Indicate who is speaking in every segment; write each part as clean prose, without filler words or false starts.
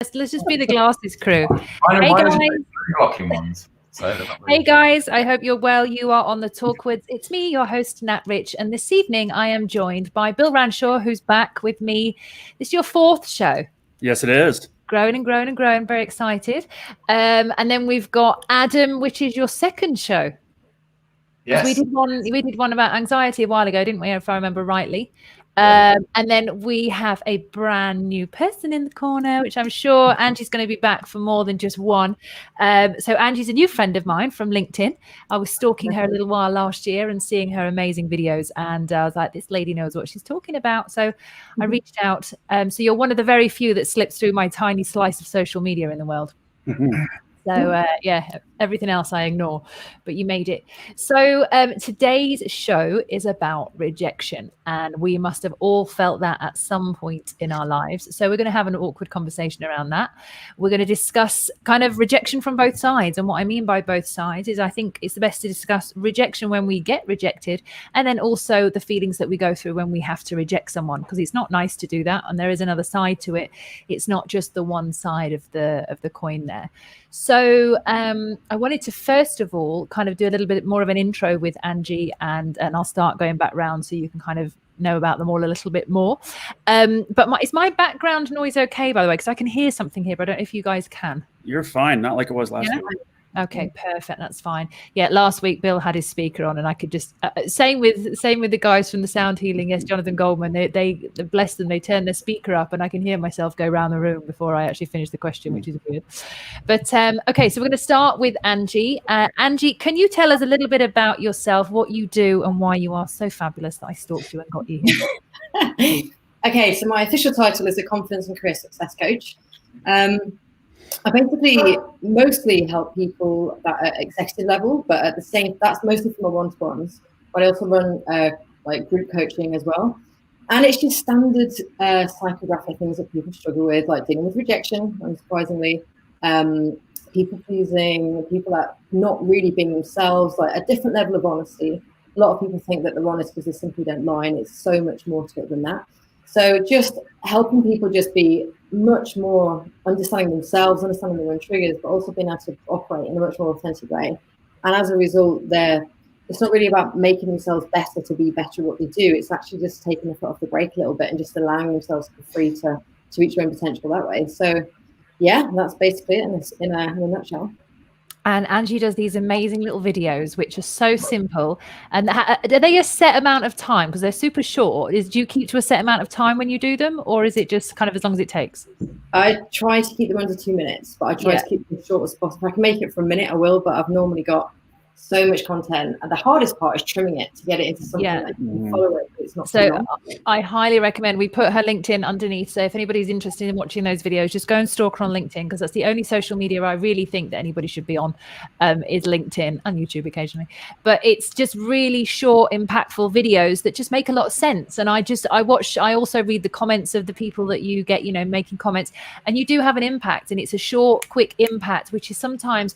Speaker 1: Let's just be the glasses crew.
Speaker 2: Hey guys.
Speaker 1: Ones, so really... Hey guys, I hope you're well. You are on the Talkwoods. It's me, your host, Nat Rich, and this evening I am joined by Bill Ranshaw, who's back with me. This is your 4th show.
Speaker 3: Yes, it is.
Speaker 1: Growing and growing and growing. Very excited. And then we've got Adam, which is your 2nd show.
Speaker 2: Yes.
Speaker 1: We did one about anxiety a while ago, didn't we? If I remember rightly. And then we have a brand new person in the corner, which I'm sure Angie's going to be back for more than just one. So Angie's a new friend of mine from LinkedIn. I was stalking her a little while last year and seeing her amazing videos. And I was like, this lady knows what she's talking about. So I reached out. So you're one of the very few that slips through my tiny slice of social media in the world. So yeah, everything else I ignore, but you made it. So today's show is about rejection, and we must have all felt that at some point in our lives. So we're going to have an awkward conversation around that. We're going to discuss kind of rejection from both sides. And what I mean by both sides is I think it's the best to discuss rejection when we get rejected, and then also the feelings that we go through when we have to reject someone, because it's not nice to do that. And there is another side to it. It's not just the one side of the coin there. So I wanted to first of all kind of do a little bit more of an intro with Angie, and I'll start going back round so you can kind of know about them all a little bit more. But is my background noise okay, by the way? Because I can hear something here, but I don't know if you guys can.
Speaker 3: You're fine, not like it was last week.
Speaker 1: Okay, perfect. That's fine. Yeah, last week Bill had his speaker on, and I could just same with the guys from the Sound Healing. Yes, Jonathan Goldman. They bless them. They turn their speaker up, and I can hear myself go around the room before I actually finish the question, which is weird. But okay, so we're going to start with Angie. Angie, can you tell us a little bit about yourself, what you do, and why you are so fabulous that I stalked you and got you here?
Speaker 4: Okay, so my official title is a confidence and career success coach. I basically mostly help people that are at executive level, but at the same, that's mostly for my one-to-ones. But I also run like group coaching as well. And it's just standard psychographic things that people struggle with, like dealing with rejection, unsurprisingly, people pleasing, people that not really being themselves, like a different level of honesty. A lot of people think that they're honest because they simply don't lie, and it's so much more to it than that. So just helping people just be much more understanding themselves, understanding their own triggers, but also being able to operate in a much more authentic way. And as a result, it's not really about making themselves better to be better at what they do. It's actually just taking the foot off the brake a little bit and just allowing themselves to be free to reach their own potential that way. So yeah, that's basically it in a nutshell.
Speaker 1: And Angie does these amazing little videos, which are so simple. And are they a set amount of time? Because they're super short. Do you keep to a set amount of time when you do them? Or is it just kind of as long as it takes?
Speaker 4: I try to keep them under 2 minutes, but I try to keep them short as possible. If I can make it for a minute, I will. But I've normally got so much content, and the hardest part is trimming it to get it into something that you can follow it. It's not so long.
Speaker 1: I highly recommend we put her LinkedIn underneath, so if anybody's interested in watching those videos, just go and stalk her on LinkedIn, because that's the only social media I really think that anybody should be on, is LinkedIn, and YouTube occasionally. But it's just really short, impactful videos that just make a lot of sense. And I also read the comments of the people that you get, making comments, and you do have an impact, and it's a short, quick impact, which is sometimes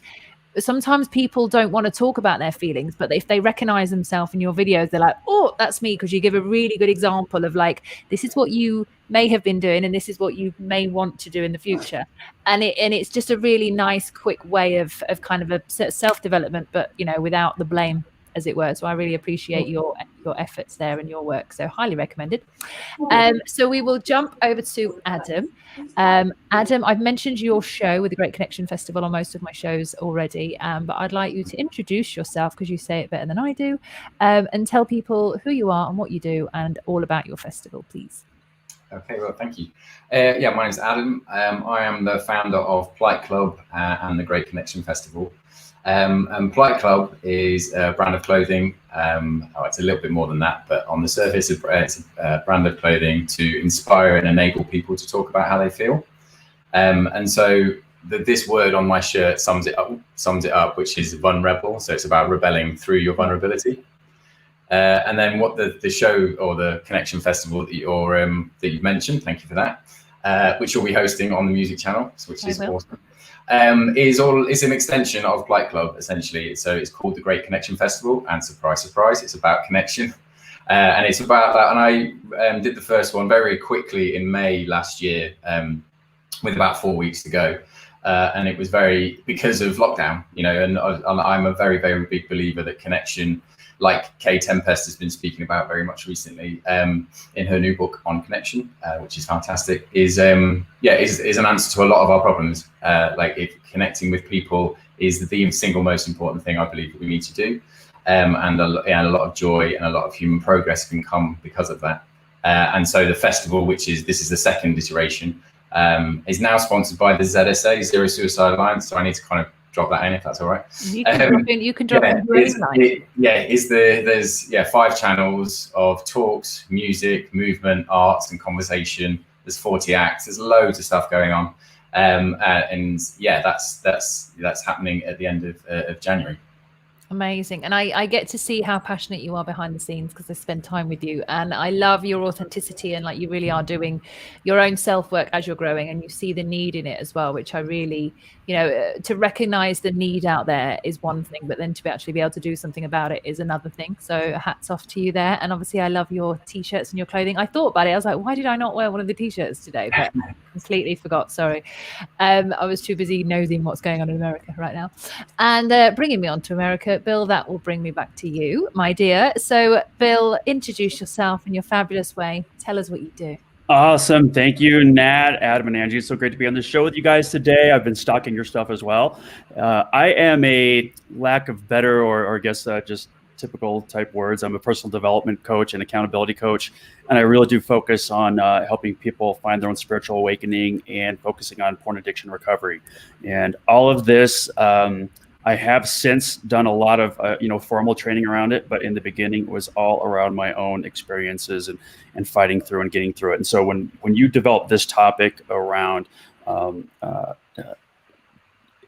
Speaker 1: people don't want to talk about their feelings, but if they recognize themselves in your videos, they're like, oh, that's me, because you give a really good example of like, this is what you may have been doing, and this is what you may want to do in the future. And it's just a really nice, quick way of kind of a self-development, but without the blame, as it were. So I really appreciate your efforts there and your work. So highly recommended. So we will jump over to Adam. Adam, I've mentioned your show with the Great Connection Festival on most of my shows already, but I'd like you to introduce yourself, because you say it better than I do, and tell people who you are and what you do and all about your festival, please.
Speaker 2: Okay, well, thank you. Yeah, my name's Adam. I am the founder of Polite Club and the Great Connection Festival. And Polite Club is a brand of clothing. It's a little bit more than that, but on the surface, it's a brand of clothing to inspire and enable people to talk about how they feel. And so this word on my shirt sums it up, which is vulnerable. So it's about rebelling through your vulnerability. And then what the show or the Connection Festival that you've mentioned, thank you for that, which you'll be hosting on the music channel, which is awesome. Is an extension of Polite Club, essentially. So it's called the Great Connection Festival, and surprise, surprise, it's about connection. And it's about that. And I did the first one very quickly in May last year, with about 4 weeks to go. And it was because of lockdown, and I'm a very, very big believer that connection, like Kay Tempest has been speaking about very much recently in her new book on connection, which is fantastic, is an answer to a lot of our problems. If connecting with people is the single most important thing I believe that we need to do. And a lot of joy and a lot of human progress can come because of that. And so the festival, this is the second iteration, is now sponsored by the ZSA, Zero Suicide Alliance. So I need to kind of drop that in if that's all right.
Speaker 1: You can drop in.
Speaker 2: There's 5 channels of talks, music, movement, arts, and conversation. There's 40 acts. There's loads of stuff going on, that's happening at the end of January.
Speaker 1: Amazing. And I get to see how passionate you are behind the scenes because I spend time with you, and I love your authenticity, and you really are doing your own self-work as you're growing, and you see the need in it as well, which I really, to recognize the need out there is one thing, but then to actually be able to do something about it is another thing. So hats off to you there. And obviously I love your t-shirts and your clothing. I thought about it. I was like, why did I not wear one of the t-shirts today? But completely forgot. Sorry. I was too busy nosing what's going on in America right now. And bringing me on to America, Bill, that will bring me back to you, my dear. So Bill, introduce yourself in your fabulous way. Tell us what you do.
Speaker 3: Awesome. Thank you, Nat, Adam, and Angie. It's so great to be on the show with you guys today. I've been stalking your stuff as well. I am a lack of better, or I guess just typical type words. I'm a personal development coach and accountability coach. And I really do focus on helping people find their own spiritual awakening and focusing on porn addiction recovery. And all of this, I have since done a lot of formal training around it, but in the beginning it was all around my own experiences and fighting through and getting through it. And so when you develop this topic around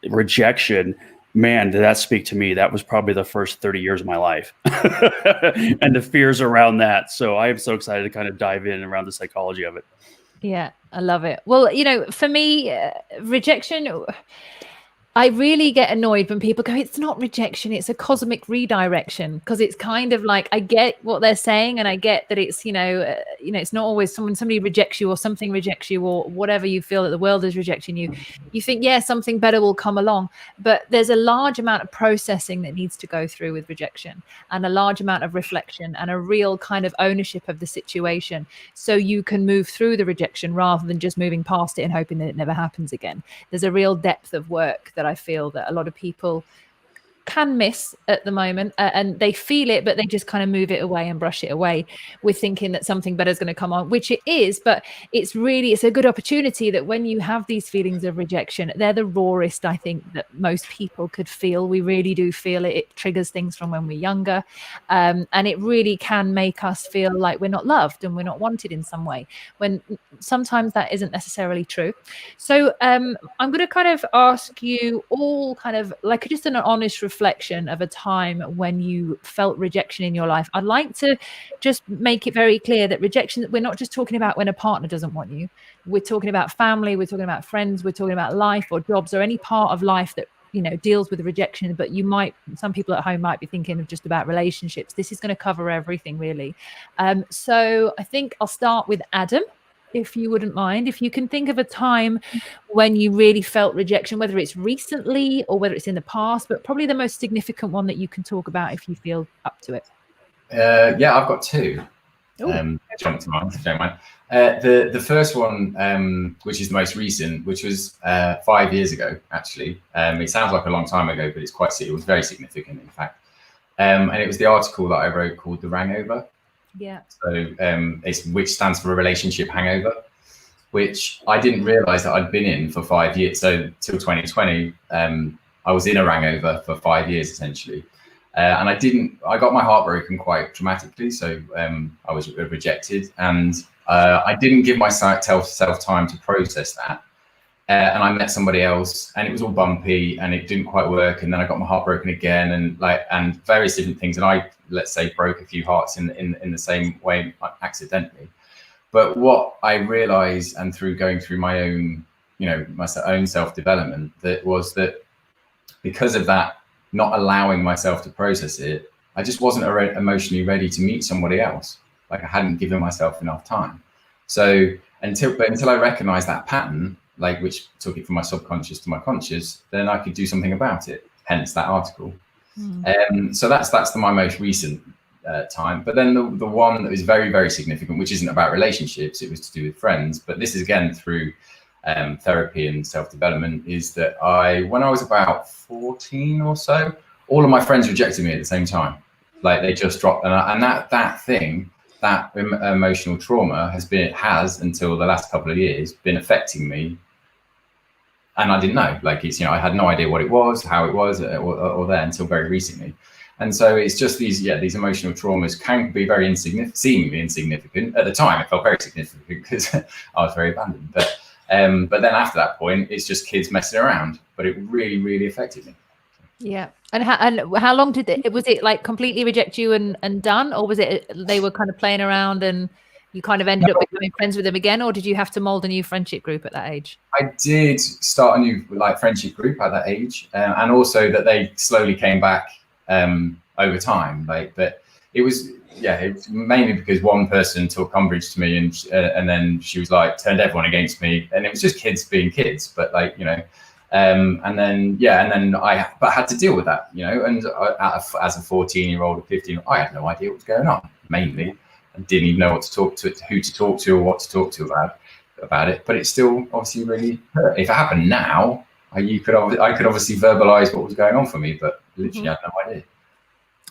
Speaker 3: rejection, man, did that speak to me. That was probably the first 30 years of my life and the fears around that. So I am so excited to kind of dive in around the psychology of it.
Speaker 1: Yeah, I love it. Well, for me, rejection, I really get annoyed when people go, it's not rejection, it's a cosmic redirection, because it's kind of like, I get what they're saying, and I get that it's, it's not always somebody rejects you or something rejects you or whatever, you feel that the world is rejecting you. You think, yeah, something better will come along. But there's a large amount of processing that needs to go through with rejection, and a large amount of reflection and a real kind of ownership of the situation, so you can move through the rejection rather than just moving past it and hoping that it never happens again. There's a real depth of work that I feel that a lot of people can miss at the moment, and they feel it, but they just kind of move it away and brush it away with thinking that something better is going to come on, which it is. But it's a good opportunity that when you have these feelings of rejection, they're the rawest, I think, that most people could feel. We really do feel it. It triggers things from when we're younger, and it really can make us feel like we're not loved and we're not wanted in some way, when sometimes that isn't necessarily true. So I'm going to kind of ask you all kind of like just an honest reflection of a time when you felt rejection in your life. I'd like to just make it very clear that rejection, we're not just talking about when a partner doesn't want you. We're talking about family, we're talking about friends, we're talking about life or jobs or any part of life that deals with rejection. But some people at home might be thinking of just about relationships. This is going to cover everything, really. So I think I'll start with Adam, if you wouldn't mind. If you can think of a time when you really felt rejection, whether it's recently or whether it's in the past, but probably the most significant one that you can talk about if you feel up to it.
Speaker 2: Yeah, I've got two. Jump to mind, if you don't mind. The first one, which is the most recent, which was 5 years ago, actually. It sounds like a long time ago, but it was very significant, in fact. And it was the article that I wrote called The Hangover.
Speaker 1: Yeah.
Speaker 2: So which stands for a relationship hangover, which I didn't realize that I'd been in for 5 years. So till 2020, I was in a hangover for 5 years, essentially. And I got my heart broken quite dramatically. So I was rejected, and I didn't give myself time to process that. And I met somebody else, and it was all bumpy, and it didn't quite work. And then I got my heart broken again, and various different things. And I, let's say, broke a few hearts in the same way, accidentally. But what I realized, and through going through my own, my own self-development, that because of that, not allowing myself to process it, I just wasn't emotionally ready to meet somebody else. Like I hadn't given myself enough time. So until I recognized that pattern, like which took it from my subconscious to my conscious, then I could do something about it. Hence that article. So that's my most recent time. But then the one that was very, very significant, which isn't about relationships, it was to do with friends, but this is again through therapy and self-development, is that when I was about 14 or so, all of my friends rejected me at the same time. Like they just dropped, and that emotional trauma has until the last couple of years been affecting me, and I didn't know. Like it's, I had no idea what it was, how it was, or there until very recently. And so it's just these emotional traumas can be very seemingly insignificant. At the time, it felt very significant because I was very abandoned. But then after that point, it's just kids messing around. But it really, really affected me.
Speaker 1: Yeah. And how long was it like completely reject you and done, or was it they were kind of playing around and you kind of ended up becoming friends with them again, or did you have to mold a new friendship group at that age?
Speaker 2: I did start a new friendship group at that age, and also that they slowly came back over time. But it was mainly because one person took umbrage to me, and then she was turned everyone against me, and it was just kids being kids. But and then I had to deal with that, and as a 14-year-old or 15, I had no idea what was going on. Mainly, I didn't even know who to talk to, or what to talk to about it. But it still obviously really hurt. If it happened now, I could obviously verbalize what was going on for me, but literally I had no idea.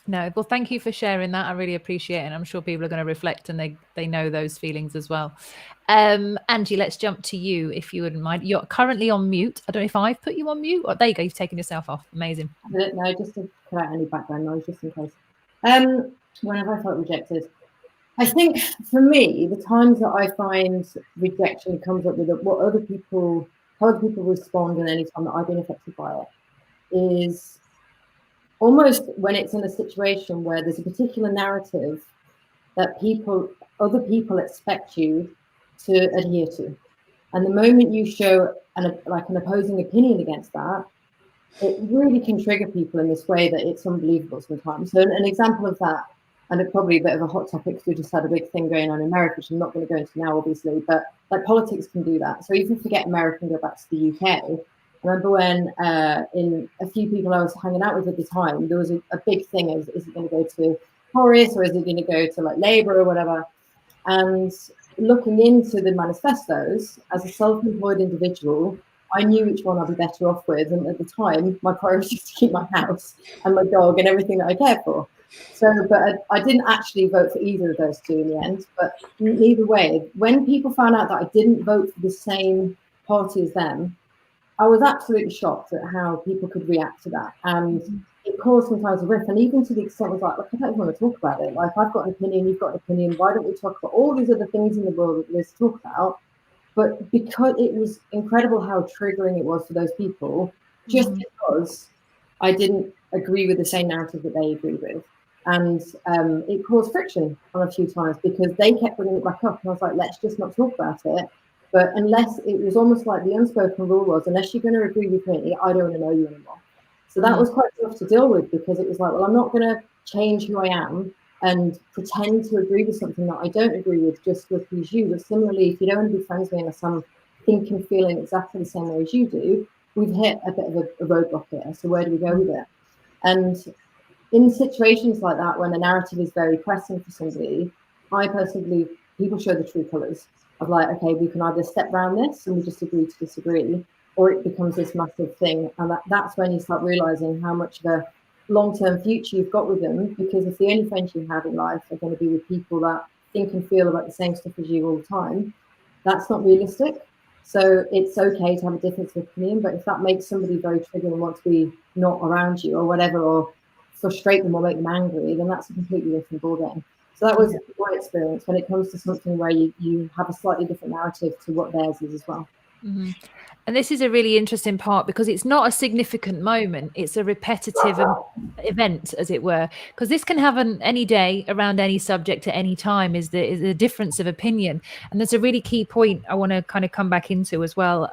Speaker 1: No, well, thank you for sharing that. I really appreciate it. And I'm sure people are going to reflect and they know those feelings as well. Angie, let's jump to you, if you wouldn't mind. You're currently on mute. I don't know if I've put you on mute. There you go. You've taken yourself off. Amazing.
Speaker 4: No, just to cut out any background noise, just in case. Whenever I felt rejected, I think for me, the times that I find rejection comes up with how other people respond, and any time that I've been affected by it, is almost when it's in a situation where there's a particular narrative that other people expect you to adhere to. And the moment you show an opposing opinion against that, it really can trigger people in this way that it's unbelievable sometimes. So an example of that, and it's probably a bit of a hot topic because we just had a big thing going on in America, which I'm not going to go into now, obviously, but politics can do that. So even forget America and go back to the UK. I remember when in a few people I was hanging out with at the time, there was a big thing of, is it going to go to Tories or is it going to go to Labour or whatever? And looking into the manifestos, as a self-employed individual, I knew which one I'd be better off with. And at the time, my priority was to keep my house and my dog and everything that I cared for. So, but I didn't actually vote for either of those two in the end. But either way, when people found out that I didn't vote for the same party as them, I was absolutely shocked at how people could react to that. And it caused sometimes a rift. And even to the extent of I don't even want to talk about it. I've got an opinion, you've got an opinion. Why don't we talk about all these other things in the world that there's talk about? But because it was incredible how triggering it was for those people, just because I didn't agree with the same narrative that they agreed with. And it caused friction on a few times because they kept bringing it back up. And I was like, let's just not talk about it. But unless it was almost like the unspoken rule was, unless you're going to agree with me, I don't want to know you anymore. So that was quite tough to deal with because it was like, well, I'm not going to change who I am and pretend to agree with something that I don't agree with just to appease you. But similarly, if you don't want to be friends with me unless I'm thinking and feeling exactly the same way as you do, we've hit a bit of a roadblock here. So where do we go with it? And in situations like that, when the narrative is very pressing for somebody, I personally believe people show the true colours of okay, we can either step around this and we just agree to disagree, or it becomes this massive thing. And that's when you start realising how much of a long-term future you've got with them, because if the only friends you have in life are going to be with people that think and feel about the same stuff as you all the time, that's not realistic. So it's okay to have a difference of opinion, but if that makes somebody very triggered and want to be not around you or whatever, or frustrate them or make them angry, then that's a completely different ballgame. So that was my experience when it comes to something where you have a slightly different narrative to what theirs is as well. Mm-hmm.
Speaker 1: And this is a really interesting part because it's not a significant moment. It's a repetitive event, as it were, because this can happen any day around any subject at any time is the difference of opinion. And there's a really key point I want to kind of come back into as well.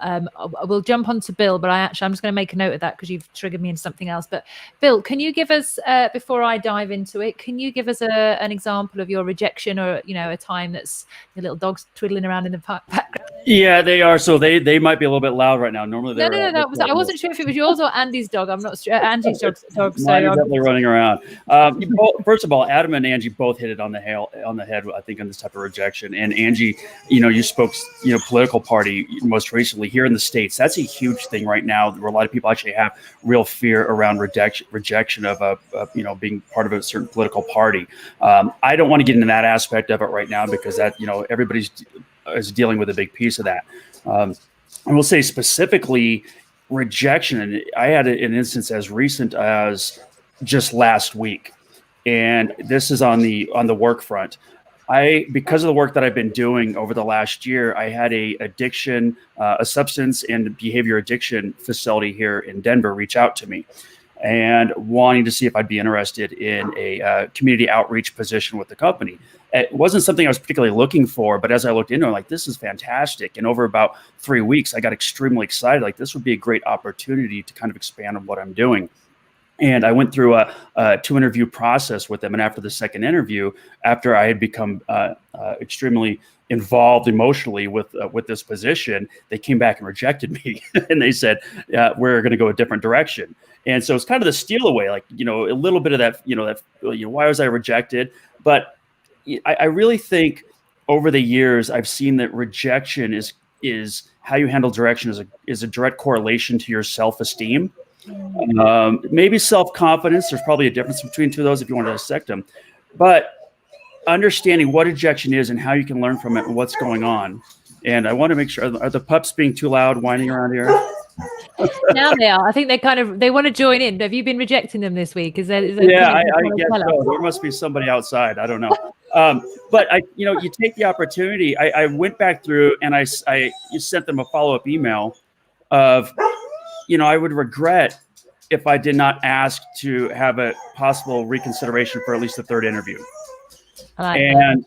Speaker 1: We'll jump on to Bill, but I'm just going to make a note of that because you've triggered me into something else. But Bill, can you give us, before I dive into it, can you give us an example of your rejection or, a time that's the little dogs twiddling around in the background?
Speaker 3: Yeah, they are. So they they might be a little bit loud right now. Normally
Speaker 1: No,
Speaker 3: they're
Speaker 1: I wasn't sure if it was yours or Andy's dog. I'm not sure. Angie's dog. So
Speaker 3: mine is definitely running around. First of all, Adam and Angie both hit it on the head. I think on this type of rejection. And Angie, you spoke, political party most recently here in the States. That's a huge thing right now, where a lot of people actually have real fear around rejection of being part of a certain political party. I don't want to get into that aspect of it right now, because that everybody's is dealing with a big piece of that. I will say specifically rejection. And I had an instance as recent as just last week, and this is on the work front. Because of the work that I've been doing over the last year, I had a substance and behavior addiction facility here in Denver reach out to me and wanting to see if I'd be interested in a community outreach position with the company. It wasn't something I was particularly looking for, but as I looked into it, I'm like, this is fantastic. And over about 3 weeks, I got extremely excited. Like, this would be a great opportunity to kind of expand on what I'm doing. And I went through a 2-interview process with them. And after the second interview, after I had become extremely involved emotionally with this position, they came back and rejected me. And they said, we're going to go a different direction. And so it's kind of the steal away, like, a little bit of that, why was I rejected? But I really think over the years, I've seen that rejection is how you handle direction is a direct correlation to your self-esteem. Maybe self-confidence. There's probably a difference between two of those if you want to dissect them. But understanding what rejection is and how you can learn from it and what's going on. And I want to make sure, are the pups being too loud, whining around here?
Speaker 1: Now they are. I think they want to join in. Have you been rejecting them this week? Is there
Speaker 3: yeah, I guess so. There must be somebody outside. I don't know. But you take the opportunity. I went back through and I sent them a follow-up email of, I would regret if I did not ask to have a possible reconsideration for at least the third interview. And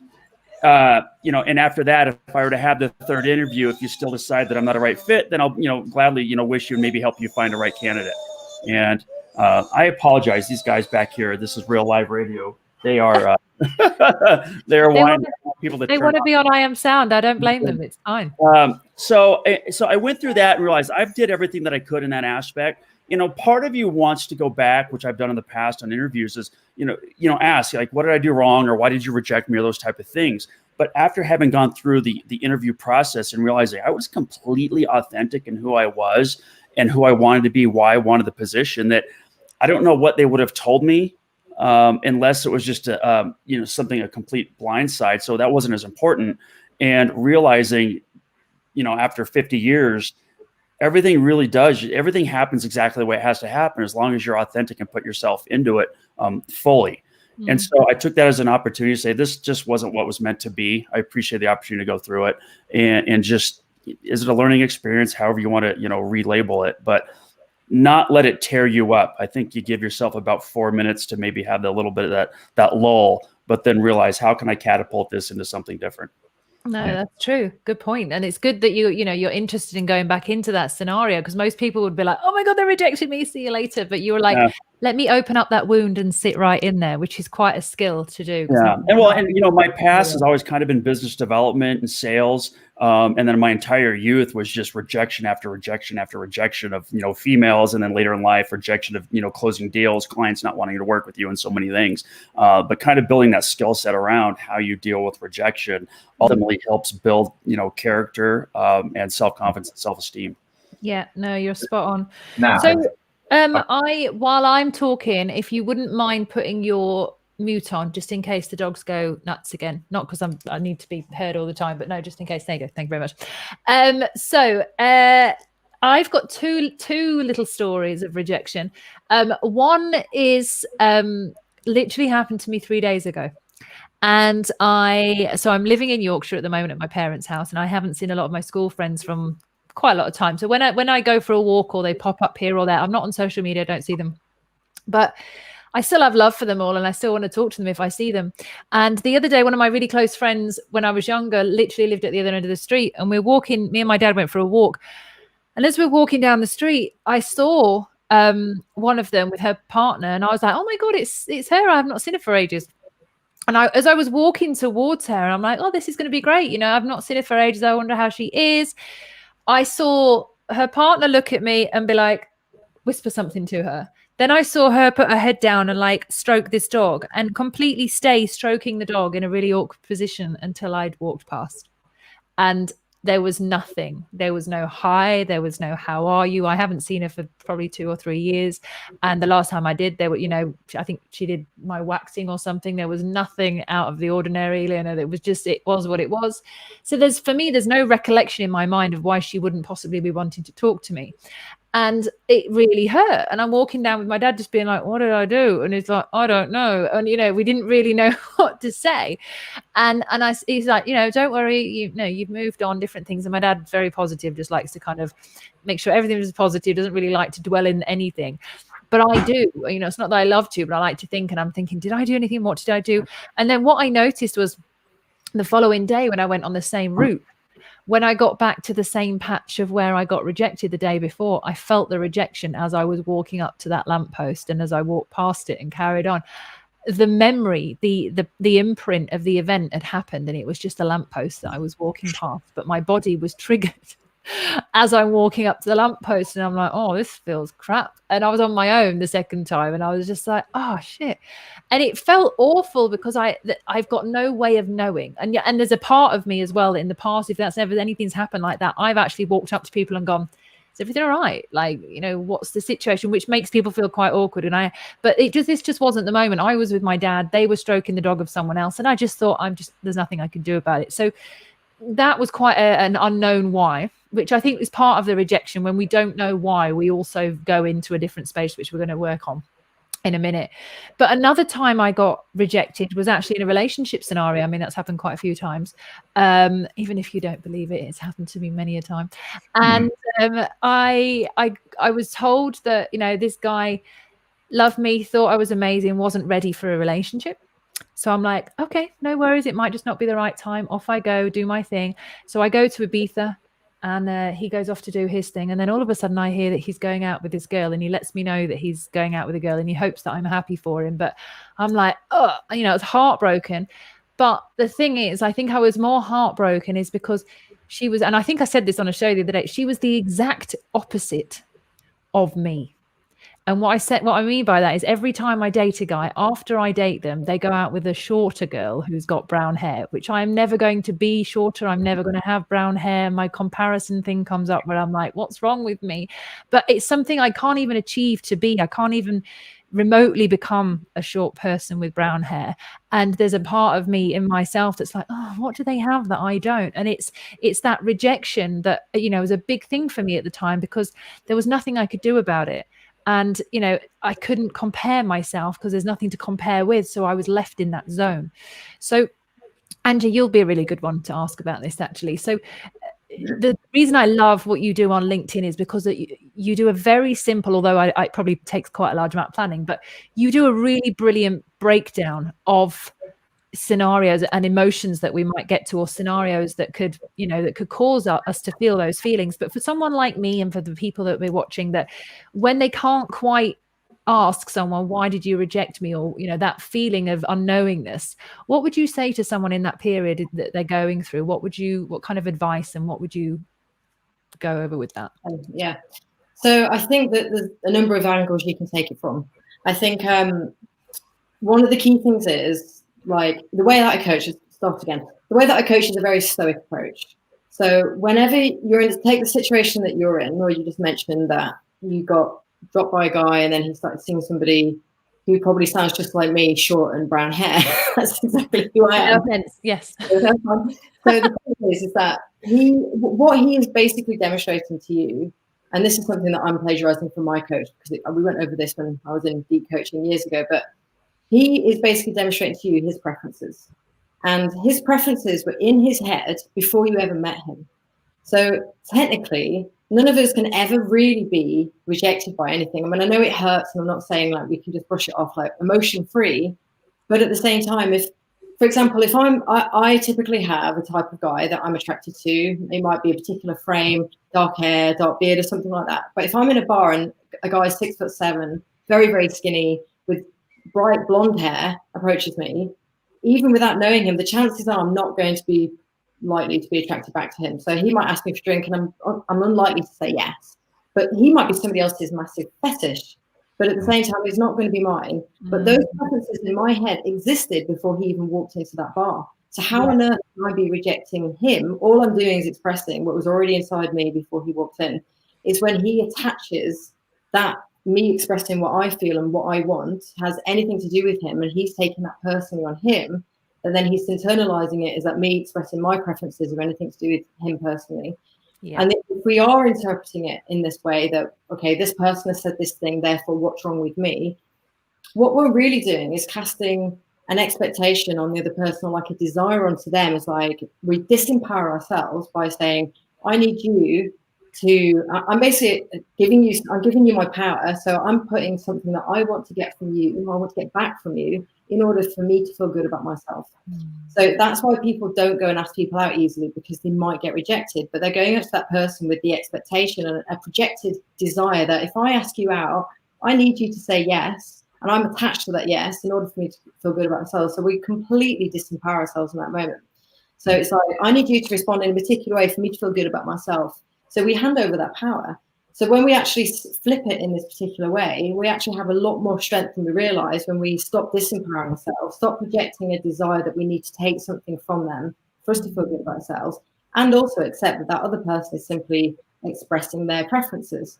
Speaker 3: after that, if I were to have the third interview, if you still decide that I'm not a right fit, then I'll, gladly, wish you and maybe help you find a right candidate. And I apologize. These guys back here, this is real live radio. They are, they want to
Speaker 1: be on I Am Sound. I don't blame them. It's fine.
Speaker 3: So I went through that and realized I did everything that I could in that aspect. Part of you wants to go back, which I've done in the past on interviews, is, ask, like, what did I do wrong, or why did you reject me, or those type of things. But after having gone through the interview process and realizing I was completely authentic in who I was and who I wanted to be, why I wanted the position, that I don't know what they would have told me unless it was just a complete blindside. So that wasn't as important. And realizing, after 50 years, everything happens exactly the way it has to happen, as long as you're authentic and put yourself into it fully. Mm-hmm. And so I took that as an opportunity to say, this just wasn't what was meant to be. I appreciate the opportunity to go through it, and just, is it a learning experience? However you want to, relabel it, but not let it tear you up. I think you give yourself about 4 minutes to maybe have a little bit of that lull, but then realize, how can I catapult this into something different?
Speaker 1: No, that's true. Good point. And it's good that you're interested in going back into that scenario, because most people would be like, oh my God, they rejected me, see you later. But you were like, let me open up that wound and sit right in there, which is quite a skill to do.
Speaker 3: Yeah. And my past has always kind of been business development and sales. And then my entire youth was just rejection after rejection after rejection of, females. And then later in life, rejection of, closing deals, clients not wanting to work with you, and so many things. But kind of building that skill set around how you deal with rejection ultimately helps build, character and self-confidence and self-esteem.
Speaker 1: Yeah, no, you're spot on. So while I'm talking, if you wouldn't mind putting your mute on, just in case the dogs go nuts again. Not because I need to be heard all the time, but no, just in case. There you go. Thank you very much. So I've got two little stories of rejection. One is literally happened to me 3 days ago. And I'm living in Yorkshire at the moment at my parents' house, and I haven't seen a lot of my school friends from quite a lot of time. So when I go for a walk, or they pop up here or there, I'm not on social media, I don't see them. But I still have love for them all, and I still want to talk to them if I see them. And the other day, one of my really close friends when I was younger literally lived at the other end of the street, and we're walking, me and my dad went for a walk. And as we're walking down the street, I saw one of them with her partner, and I was like, oh my God, it's her. I have not seen her for ages. And as I was walking towards her, I'm like, oh, this is going to be great. I've not seen her for ages. I wonder how she is. I saw her partner look at me and be like, whisper something to her. Then I saw her put her head down and like stroke this dog and completely stay stroking the dog in a really awkward position until I'd walked past. And there was nothing. There was no hi. There was no how are you. I haven't seen her for probably 2 or 3 years. And the last time I did, there were, I think she did my waxing or something. There was nothing out of the ordinary. It was just, it was what it was. So for me, there's no recollection in my mind of why she wouldn't possibly be wanting to talk to me. And it really hurt. And I'm walking down with my dad just being like, what did I do? And he's like, I don't know. And, we didn't really know what to say. And he's like, don't worry, you've moved on, different things. And my dad's very positive, just likes to kind of make sure everything is positive, doesn't really like to dwell in anything. But I do, it's not that I love to, but I like to think. And I'm thinking, did I do anything? What did I do? And then what I noticed was the following day when I went on the same route, when I got back to the same patch of where I got rejected the day before, I felt the rejection as I was walking up to that lamppost and as I walked past it and carried on. The memory, the imprint of the event had happened, and it was just a lamppost that I was walking past, but my body was triggered as I'm walking up to the lamppost, and I'm like, oh, this feels crap. And I was on my own the second time, and I was just like, oh shit. And it felt awful because I've got no way of knowing. And there's a part of me as well in the past, if that's ever anything's happened like that, I've actually walked up to people and gone, is everything all right? Like, what's the situation? Which makes people feel quite awkward. But this just wasn't the moment. I was with my dad. They were stroking the dog of someone else. And I just thought, there's nothing I can do about it. So that was quite an unknown why, which I think is part of the rejection. When we don't know why, we also go into a different space, which we're going to work on in a minute. But another time I got rejected was actually in a relationship scenario. I mean, that's happened quite a few times. Even if you don't believe it, it's happened to me many a time. And I was told that, this guy loved me, thought I was amazing, wasn't ready for a relationship. So I'm like, okay, no worries. It might just not be the right time. Off I go, do my thing. So I go to Ibiza. And he goes off to do his thing. And then all of a sudden I hear that he's going out with this girl, and he lets me know that he's going out with a girl, and he hopes that I'm happy for him. But I'm like, oh, I was heartbroken. But the thing is, I think I was more heartbroken is because she was, and I think I said this on a show the other day, she was the exact opposite of me. And what I mean by that is every time I date a guy, after I date them, they go out with a shorter girl who's got brown hair, which I am never going to be shorter. I'm never going to have brown hair. My comparison thing comes up where I'm like, what's wrong with me? But it's something I can't even achieve to be. I can't even remotely become a short person with brown hair. And there's a part of me in myself that's like, oh, what do they have that I don't? And it's that rejection that, was a big thing for me at the time, because there was nothing I could do about it. And, I couldn't compare myself because there's nothing to compare with. So I was left in that zone. So, Angie, you'll be a really good one to ask about this, actually. So the reason I love what you do on LinkedIn is because you do a very simple, although it probably takes quite a large amount of planning, but you do a really brilliant breakdown of scenarios and emotions that we might get to, or scenarios that could cause us to feel those feelings. But for someone like me, and for the people that we're watching, that when they can't quite ask someone, why did you reject me, or that feeling of unknowingness, what would you say to someone in that period that they're going through? What kind of advice, and what would you go over with that?
Speaker 4: Yeah, so I think that there's a number of angles you can take it from. I think one of the key things is, like, the way that I coach is a very stoic approach. So whenever you're in, take the situation that you're in, or you just mentioned that you got dropped by a guy and then he started seeing somebody who probably sounds just like me, short and brown hair. That's exactly who I am.
Speaker 1: Yes.
Speaker 4: So the point is that what he is basically demonstrating to you, and this is something that I'm plagiarizing from my coach, because we went over this when I was in deep coaching years ago, but he is basically demonstrating to you his preferences. And his preferences were in his head before you ever met him. So technically, none of us can ever really be rejected by anything. I mean, I know it hurts, and I'm not saying like we can just brush it off like emotion-free, but at the same time, if, for example, if I typically have a type of guy that I'm attracted to, it might be a particular frame, dark hair, dark beard, or something like that. But if I'm in a bar and a guy is 6'7", very, very skinny, with bright blonde hair approaches me, even without knowing him, the chances are I'm not going to be likely to be attracted back to him. So he might ask me for a drink, and I'm unlikely to say yes. But he might be somebody else's massive fetish. But at the same time, it's not going to be mine. But those preferences in my head existed before he even walked into that bar. So how on earth can I be rejecting him? All I'm doing is expressing what was already inside me before he walked in. It's when he attaches that me expressing what I feel and what I want has anything to do with him, and he's taking that personally on him, and then he's internalizing it as that me expressing my preferences or anything to do with him personally. Yeah. And if we are interpreting it in this way that, okay, this person has said this thing, therefore what's wrong with me? What we're really doing is casting an expectation on the other person, or like a desire onto them. It's like we disempower ourselves by saying, I need you to, I'm basically giving you my power. So I'm putting something that I want to get from you, I want to get back from you in order for me to feel good about myself. So that's why people don't go and ask people out easily, because they might get rejected, but they're going up to that person with the expectation and a projected desire that if I ask you out, I need you to say yes. And I'm attached to that yes in order for me to feel good about myself. So we completely disempower ourselves in that moment. So it's like, I need you to respond in a particular way for me to feel good about myself. So we hand over that power. So when we actually flip it in this particular way, we actually have a lot more strength than we realize when we stop disempowering ourselves, stop projecting a desire that we need to take something from them for us to feel good about ourselves, and also accept that that other person is simply expressing their preferences.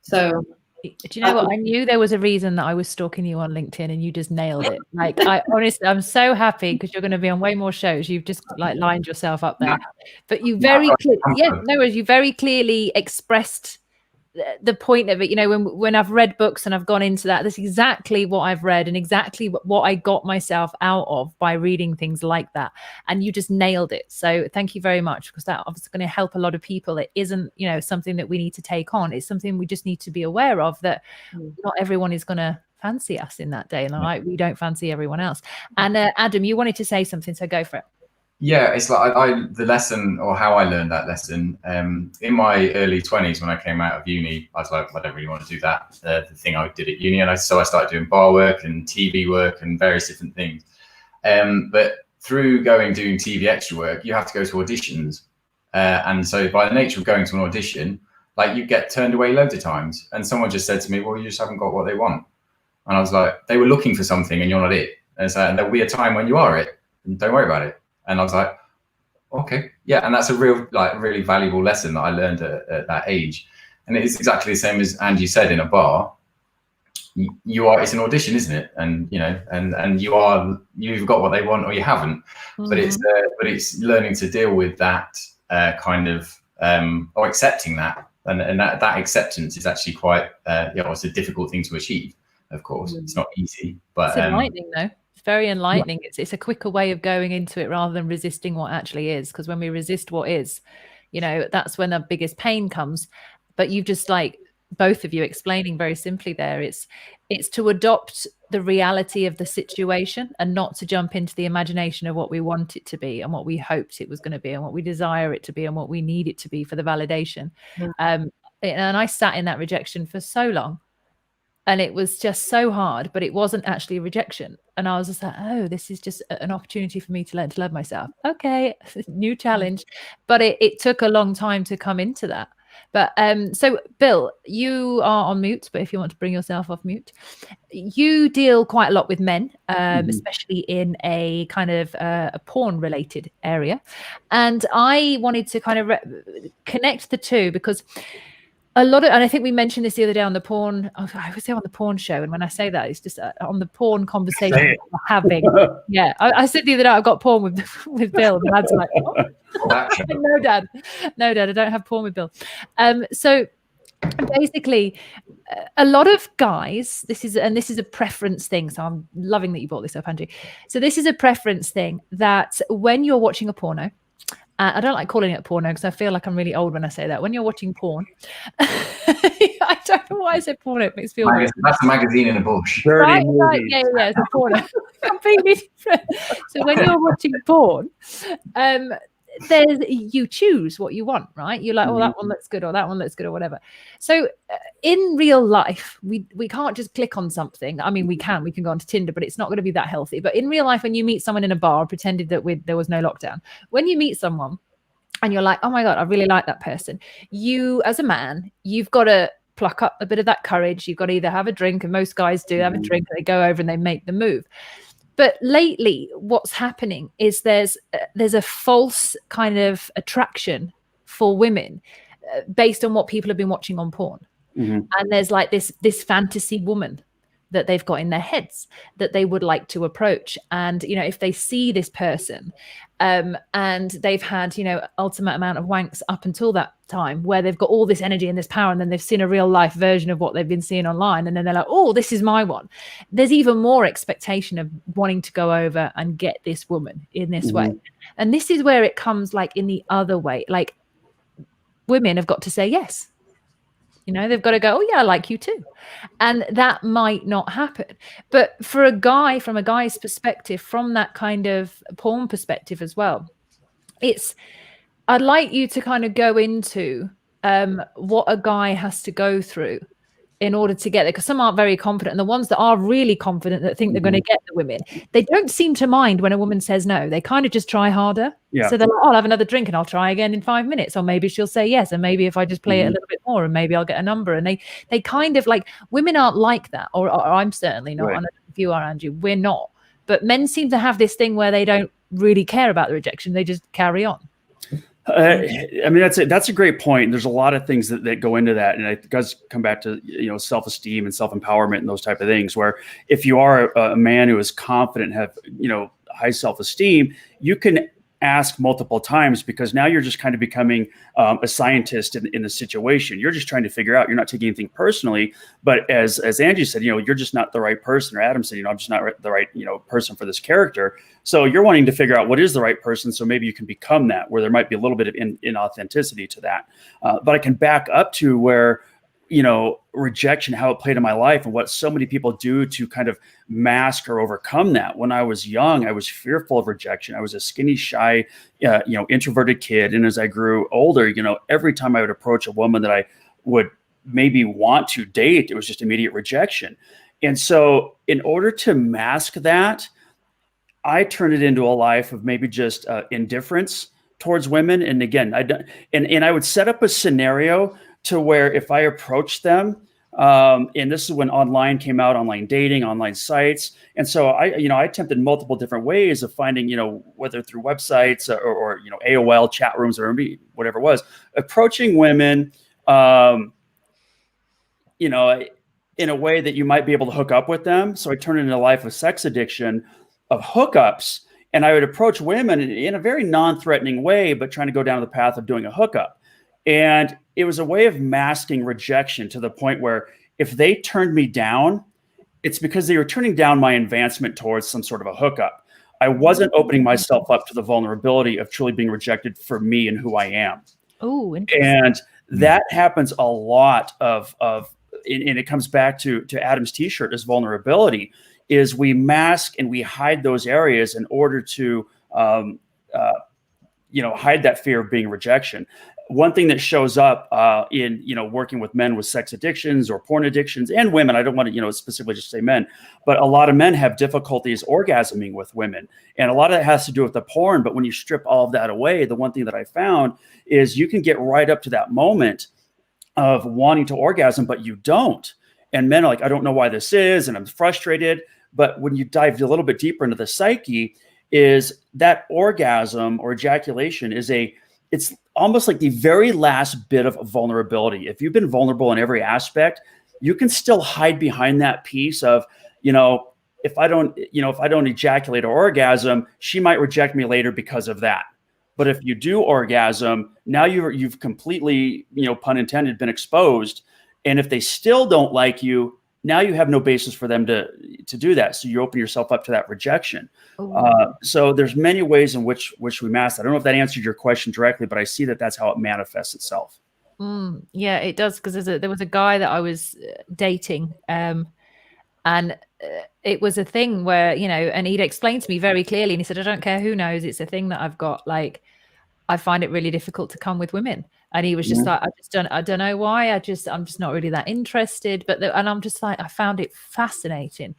Speaker 4: So
Speaker 1: do you know what? I knew there was a reason that I was stalking you on LinkedIn, and you just nailed it. Like, I honestly, I'm so happy because you're going to be on way more shows. You've just like lined yourself up there. But you very you very clearly expressed the point of it. You know, when I've read books and I've gone into that, that's exactly what I've read and exactly what I got myself out of by reading things like that. And you just nailed it. So thank you very much, because that obviously going to help a lot of people. It isn't, you know, something that we need to take on. It's something we just need to be aware of, that not everyone is going to fancy us in that day, and like we don't fancy everyone else. And Adam, you wanted to say something, so go for it.
Speaker 2: Yeah, it's like the lesson, or how I learned that lesson, in my early 20s when I came out of uni. I was like, I don't really want to do that, the thing I did at uni. And so I started doing bar work and TV work and various different things. But through doing TV extra work, you have to go to auditions. And so by the nature of going to an audition, like, you get turned away loads of times. And someone just said to me, well, you just haven't got what they want. And I was like, they were looking for something and you're not it. And so, and there'll be a time when you are it, and don't worry about it. And I was like, okay, yeah. And that's a really valuable lesson that I learned at that age. And it's exactly the same as Angie said, in a bar, it's an audition, isn't it? And, you know, and you've got what they want or you haven't, but it's learning to deal with that kind of, or accepting that. And that acceptance is actually quite, it's a difficult thing to achieve, of course. It's not easy, but
Speaker 1: it's enlightening though. Very enlightening. It's a quicker way of going into it rather than resisting what actually is, because when we resist what is, you know, that's when the biggest pain comes. But you've just, like, both of you explaining very simply there, it's to adopt the reality of the situation and not to jump into the imagination of what we want it to be and what we hoped it was going to be and what we desire it to be and what we need it to be for the validation. And I sat in that rejection for so long. And it was just so hard, but it wasn't actually a rejection. And I was just like, oh, this is just an opportunity for me to learn to love myself. Okay, new challenge. But it took a long time to come into that. But so, Bill, you are on mute, but if you want to bring yourself off mute, you deal quite a lot with men, especially in a kind of a porn-related area. And I wanted to kind of connect the two, because a lot of, and I think we mentioned this the other day on the porn, I would say on the porn show. And when I say that, it's just on the porn conversation we're having. Yeah. I said the other day, I've got porn with Bill. And Dad's like, oh. No, Dad, I don't have porn with Bill. So basically, a lot of guys, this is a preference thing. So I'm loving that you brought this up, Angie. So this is a preference thing, that when you're watching a porno, I don't like calling it porno because I feel like I'm really old when I say that. When you're watching porn, I don't know why I said porno. It makes me feel weird.
Speaker 2: That's a magazine in a bush.
Speaker 1: Right, yeah, it's a porno. Completely different. So when you're watching porn, there's, you choose what you want, right? You're like, oh, that one looks good, or that one looks good, or whatever. So in real life, we can't just click on something. I mean, we can go onto Tinder, but it's not going to be that healthy. But in real life, when you meet someone in a bar, pretended that there was no lockdown, when you meet someone and you're like, oh my God, I really like that person, you, as a man, you've got to pluck up a bit of that courage. You've got to either have a drink, and most guys do have a drink, they go over and they make the move. But lately, what's happening is there's a false kind of attraction for women based on what people have been watching on porn. And there's like this fantasy woman that they've got in their heads that they would like to approach. And, you know, if they see this person and they've had, you know, ultimate amount of wanks up until that time, where they've got all this energy and this power, and then they've seen a real life version of what they've been seeing online, and then they're like, oh, this is my one. There's even more expectation of wanting to go over and get this woman in this way. And this is where it comes like in the other way. Like, women have got to say yes. You know, they've got to go, oh yeah, I like you too. And that might not happen. But for a guy, from a guy's perspective, from that kind of porn perspective as well, I'd like you to kind of go into what a guy has to go through in order to get there, because some aren't very confident, and the ones that are really confident, that think they're going to get the women, they don't seem to mind when a woman says no. They kind of just try harder. So they're like, oh, I'll have another drink and I'll try again in 5 minutes, or maybe she'll say yes, and maybe if I just play it a little bit more, and maybe I'll get a number. And they kind of like, women aren't like that, or I'm certainly not. I don't know if you are, Angie. We're not. But men seem to have this thing where they don't really care about the rejection. They just carry on.
Speaker 3: I mean, that's a great point. There's a lot of things that go into that, and it does come back to, you know, self-esteem and self-empowerment and those type of things. Where if you are a man who is confident, have, you know, high self-esteem, you can ask multiple times, because now you're just kind of becoming a scientist in the situation. You're just trying to figure out. You're not taking anything personally, but as Angie said, you know, you're just not the right person, or Adam said, you know, I'm just not the right, you know, person for this character. So you're wanting to figure out what is the right person, so maybe you can become that, where there might be a little bit of inauthenticity to that. But I can back up to where, you know, rejection, how it played in my life, and what so many people do to kind of mask or overcome that. When I was young, I was fearful of rejection. I was a skinny, shy, you know, introverted kid. And as I grew older, you know, every time I would approach a woman that I would maybe want to date, it was just immediate rejection. And so in order to mask that, I turned it into a life of maybe just indifference towards women. And again, I would set up a scenario to where if I approached them, and this is when online came out, online dating, online sites. And so I attempted multiple different ways of finding, you know, whether through websites or you know, AOL chat rooms or whatever it was, approaching women, you know, in a way that you might be able to hook up with them. So I turned it into a life of sex addiction, of hookups. And I would approach women in a very non-threatening way, but trying to go down the path of doing a hookup. And it was a way of masking rejection, to the point where if they turned me down, it's because they were turning down my advancement towards some sort of a hookup. I wasn't opening myself up to the vulnerability of truly being rejected for me and who I am.
Speaker 1: Oh,
Speaker 3: and that happens a lot and it comes back to Adam's t-shirt, as vulnerability, is we mask and we hide those areas in order to, you know, hide that fear of being rejection. One thing that shows up in, you know, working with men with sex addictions or porn addictions, and women, I don't want to, you know, specifically just say men, but a lot of men have difficulties orgasming with women. And a lot of that has to do with the porn. But when you strip all of that away, the one thing that I found is you can get right up to that moment of wanting to orgasm, but you don't. And men are like, I don't know why this is, and I'm frustrated. But when you dive a little bit deeper into the psyche, is that orgasm or ejaculation it's almost like the very last bit of vulnerability. If you've been vulnerable in every aspect, you can still hide behind that piece of, you know, if I don't ejaculate or orgasm, she might reject me later because of that. But if you do orgasm, now you've completely, you know, pun intended, been exposed. And if they still don't like you, now you have no basis for them to do that. So you open yourself up to that rejection. So there's many ways in which we mask. I don't know if that answered your question directly, but I see that that's how it manifests itself.
Speaker 1: Yeah, it does. Because there was a guy that I was dating, and it was a thing where, you know, and he'd explained to me very clearly, and he said, I don't care who knows, it's a thing that I've got. Like, I find it really difficult to come with women. And he was just like, I don't know why. I'm just not really that interested. And I'm just like, I found it fascinating.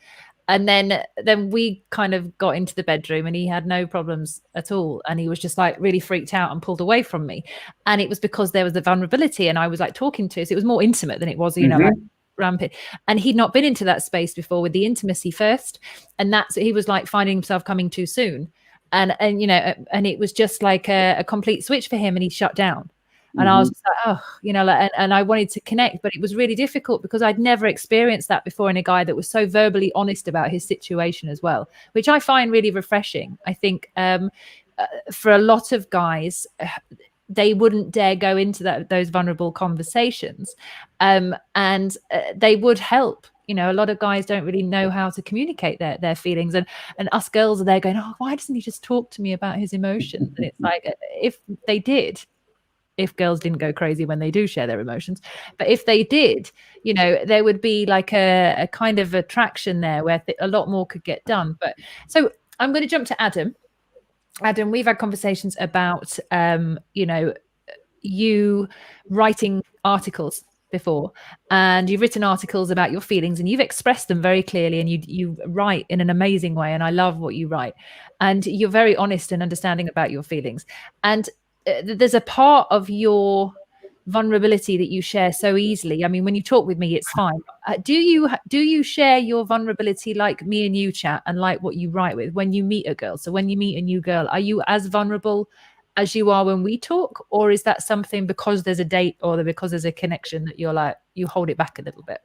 Speaker 1: And then we kind of got into the bedroom and he had no problems at all. And he was just like really freaked out and pulled away from me. And it was because there was the vulnerability and I was like talking to, so it was more intimate than it was, like rampant. And he'd not been into that space before with the intimacy first. And he was like finding himself coming too soon. And it was just like a complete switch for him and he shut down. And I was just like, and I wanted to connect, but it was really difficult because I'd never experienced that before in a guy that was so verbally honest about his situation as well, which I find really refreshing. I think for a lot of guys, they wouldn't dare go into those vulnerable conversations, and they would help. A lot of guys don't really know how to communicate their feelings, and us girls are there going, oh, why doesn't he just talk to me about his emotions? And it's like, if girls didn't go crazy when they do share their emotions, but if they did, there would be like a kind of attraction there where a lot more could get done. But so I'm going to jump to Adam. Adam, we've had conversations about, you writing articles before, and you've written articles about your feelings and you've expressed them very clearly, and you write in an amazing way. And I love what you write, and you're very honest and understanding about your feelings. And there's a part of your vulnerability that you share so easily. I mean, when you talk with me, it's fine. Do you share your vulnerability like me and you chat, and like what you write with when you meet a girl? So when you meet a new girl, are you as vulnerable as you are when we talk, or is that something because there's a date or because there's a connection that you're like, you hold it back a little bit?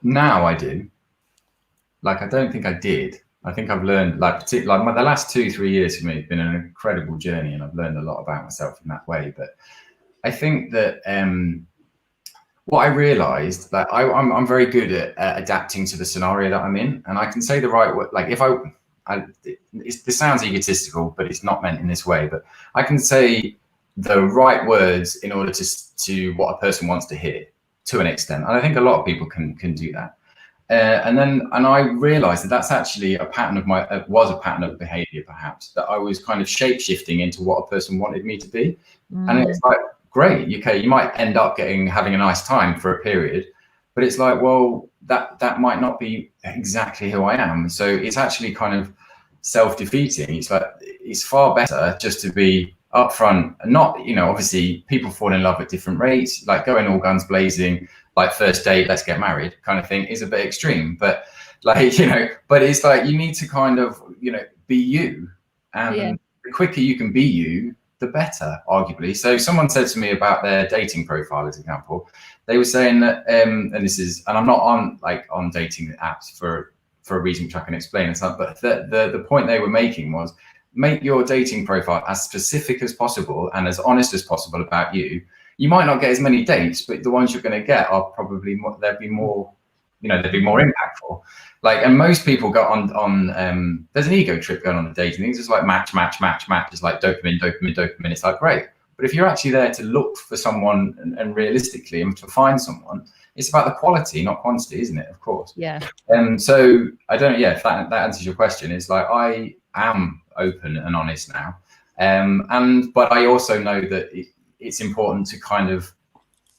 Speaker 2: Now I do. Like, I don't think I did. I think I've learned, the last 2-3 years for me have been an incredible journey, and I've learned a lot about myself in that way. But I think that what I realized, like, I'm very good at adapting to the scenario that I'm in, and I can say the right word. Like, this sounds egotistical, but it's not meant in this way. But I can say the right words in order to what a person wants to hear, to an extent. And I think a lot of people can do that. And I realized that that's actually a pattern of was a pattern of behavior, perhaps, that I was kind of shape shifting into what a person wanted me to be. And it's like, great, you might end up having a nice time for a period, but it's like, well, that might not be exactly who I am. So it's actually kind of self-defeating. It's like, it's far better just to be upfront and not, obviously people fall in love at different rates, like going all guns blazing, like first date, let's get married kind of thing is a bit extreme, but like, but it's like, you need to kind of, be you. And the quicker you can be you, the better, arguably. So someone said to me about their dating profile, as example, they were saying that, and I'm not on dating apps for a reason which I can explain and stuff, but the point they were making was, make your dating profile as specific as possible and as honest as possible about you. You might not get as many dates, but the ones you're going to get are probably they'd be more impactful. Like, and most people go on there's an ego trip going on the dating things. It's like match. It's like dopamine. It's like, great. But if you're actually there to look for someone and realistically and to find someone, it's about the quality, not quantity, isn't it? Of course.
Speaker 1: Yeah.
Speaker 2: So I don't know. If that answers your question, it's like, I am open and honest now. But I also know that it's important to kind of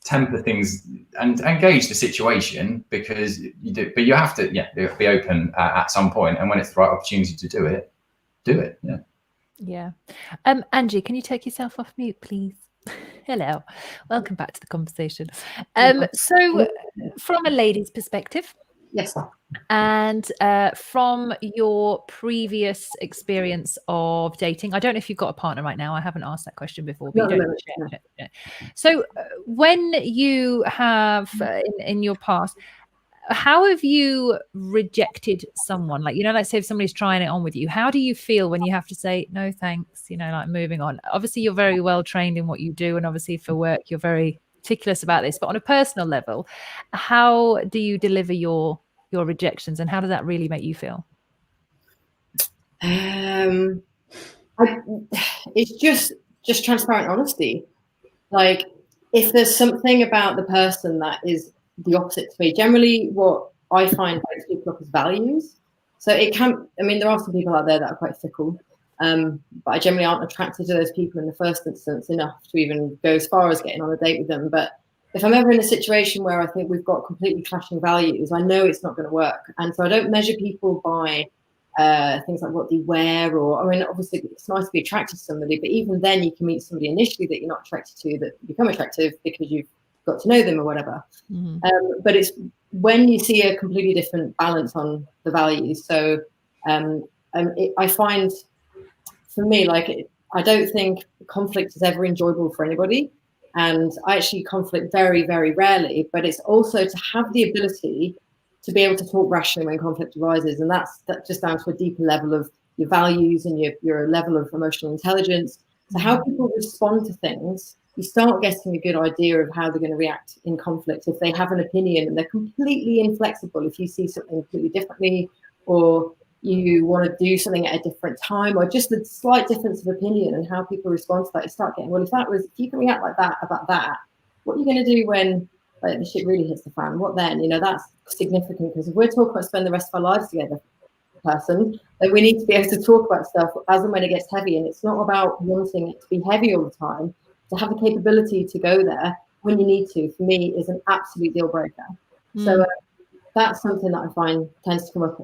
Speaker 2: temper things and engage the situation, because you have to be open at some point, and when it's the right opportunity to do it. Yeah.
Speaker 1: Angie, can you take yourself off mute, please? Hello, welcome back to the conversation. So from a lady's perspective,
Speaker 4: yes,
Speaker 1: and from your previous experience of dating, I don't know if you've got a partner right now. I haven't asked that question before. But no. So when you have in your past, how have you rejected someone? Like, let's say if somebody's trying it on with you, how do you feel when you have to say no thanks, like moving on? Obviously you're very well trained in what you do, and obviously for work you're very meticulous about this, but on a personal level, how do you deliver your rejections, and how does that really make you feel?
Speaker 4: It's just transparent honesty. Like, if there's something about the person that is the opposite to me, generally what I find breaks people up is values. So it can, there are some people out there that are quite fickle. But I generally aren't attracted to those people in the first instance enough to even go as far as getting on a date with them. But if I'm ever in a situation where I think we've got completely clashing values, I know it's not going to work. And so I don't measure people by things like what they wear, or, I mean, obviously it's nice to be attracted to somebody, but even then you can meet somebody initially that you're not attracted to that become attractive because you've got to know them or whatever. But it's when you see a completely different balance on the values. So I find, for me, like, I don't think conflict is ever enjoyable for anybody. And I actually conflict very, very rarely, but it's also to have the ability to be able to talk rationally when conflict arises. And that just down to a deeper level of your values and your level of emotional intelligence. So how people respond to things, you start getting a good idea of how they're going to react in conflict. If they have an opinion and they're completely inflexible, if you see something completely differently, or you want to do something at a different time, or just a slight difference of opinion and how people respond to that, you start getting, well, if you can react like that about that, what are you going to do when, like, the shit really hits the fan? What then? You know, that's significant, because if we're talking about spending the rest of our lives together, person, then we need to be able to talk about stuff as and when it gets heavy. And it's not about wanting it to be heavy all the time. To have the capability to go there when you need to, for me, is an absolute deal breaker. So that's something that I find tends to come up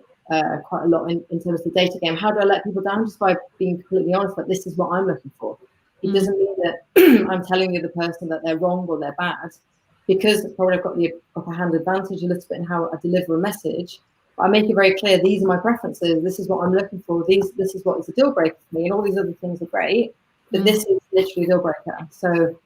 Speaker 4: quite a lot in terms of the data game. How do I let people down? Just by being completely honest, that this is what I'm looking for. It doesn't mean that I'm telling the other person that they're wrong or they're bad, because probably I've got the upper hand advantage a little bit in how I deliver a message. But I make it very clear, these are my preferences, this is what I'm looking for, this is what is a deal breaker for me, and all these other things are great, but this is literally a deal breaker. So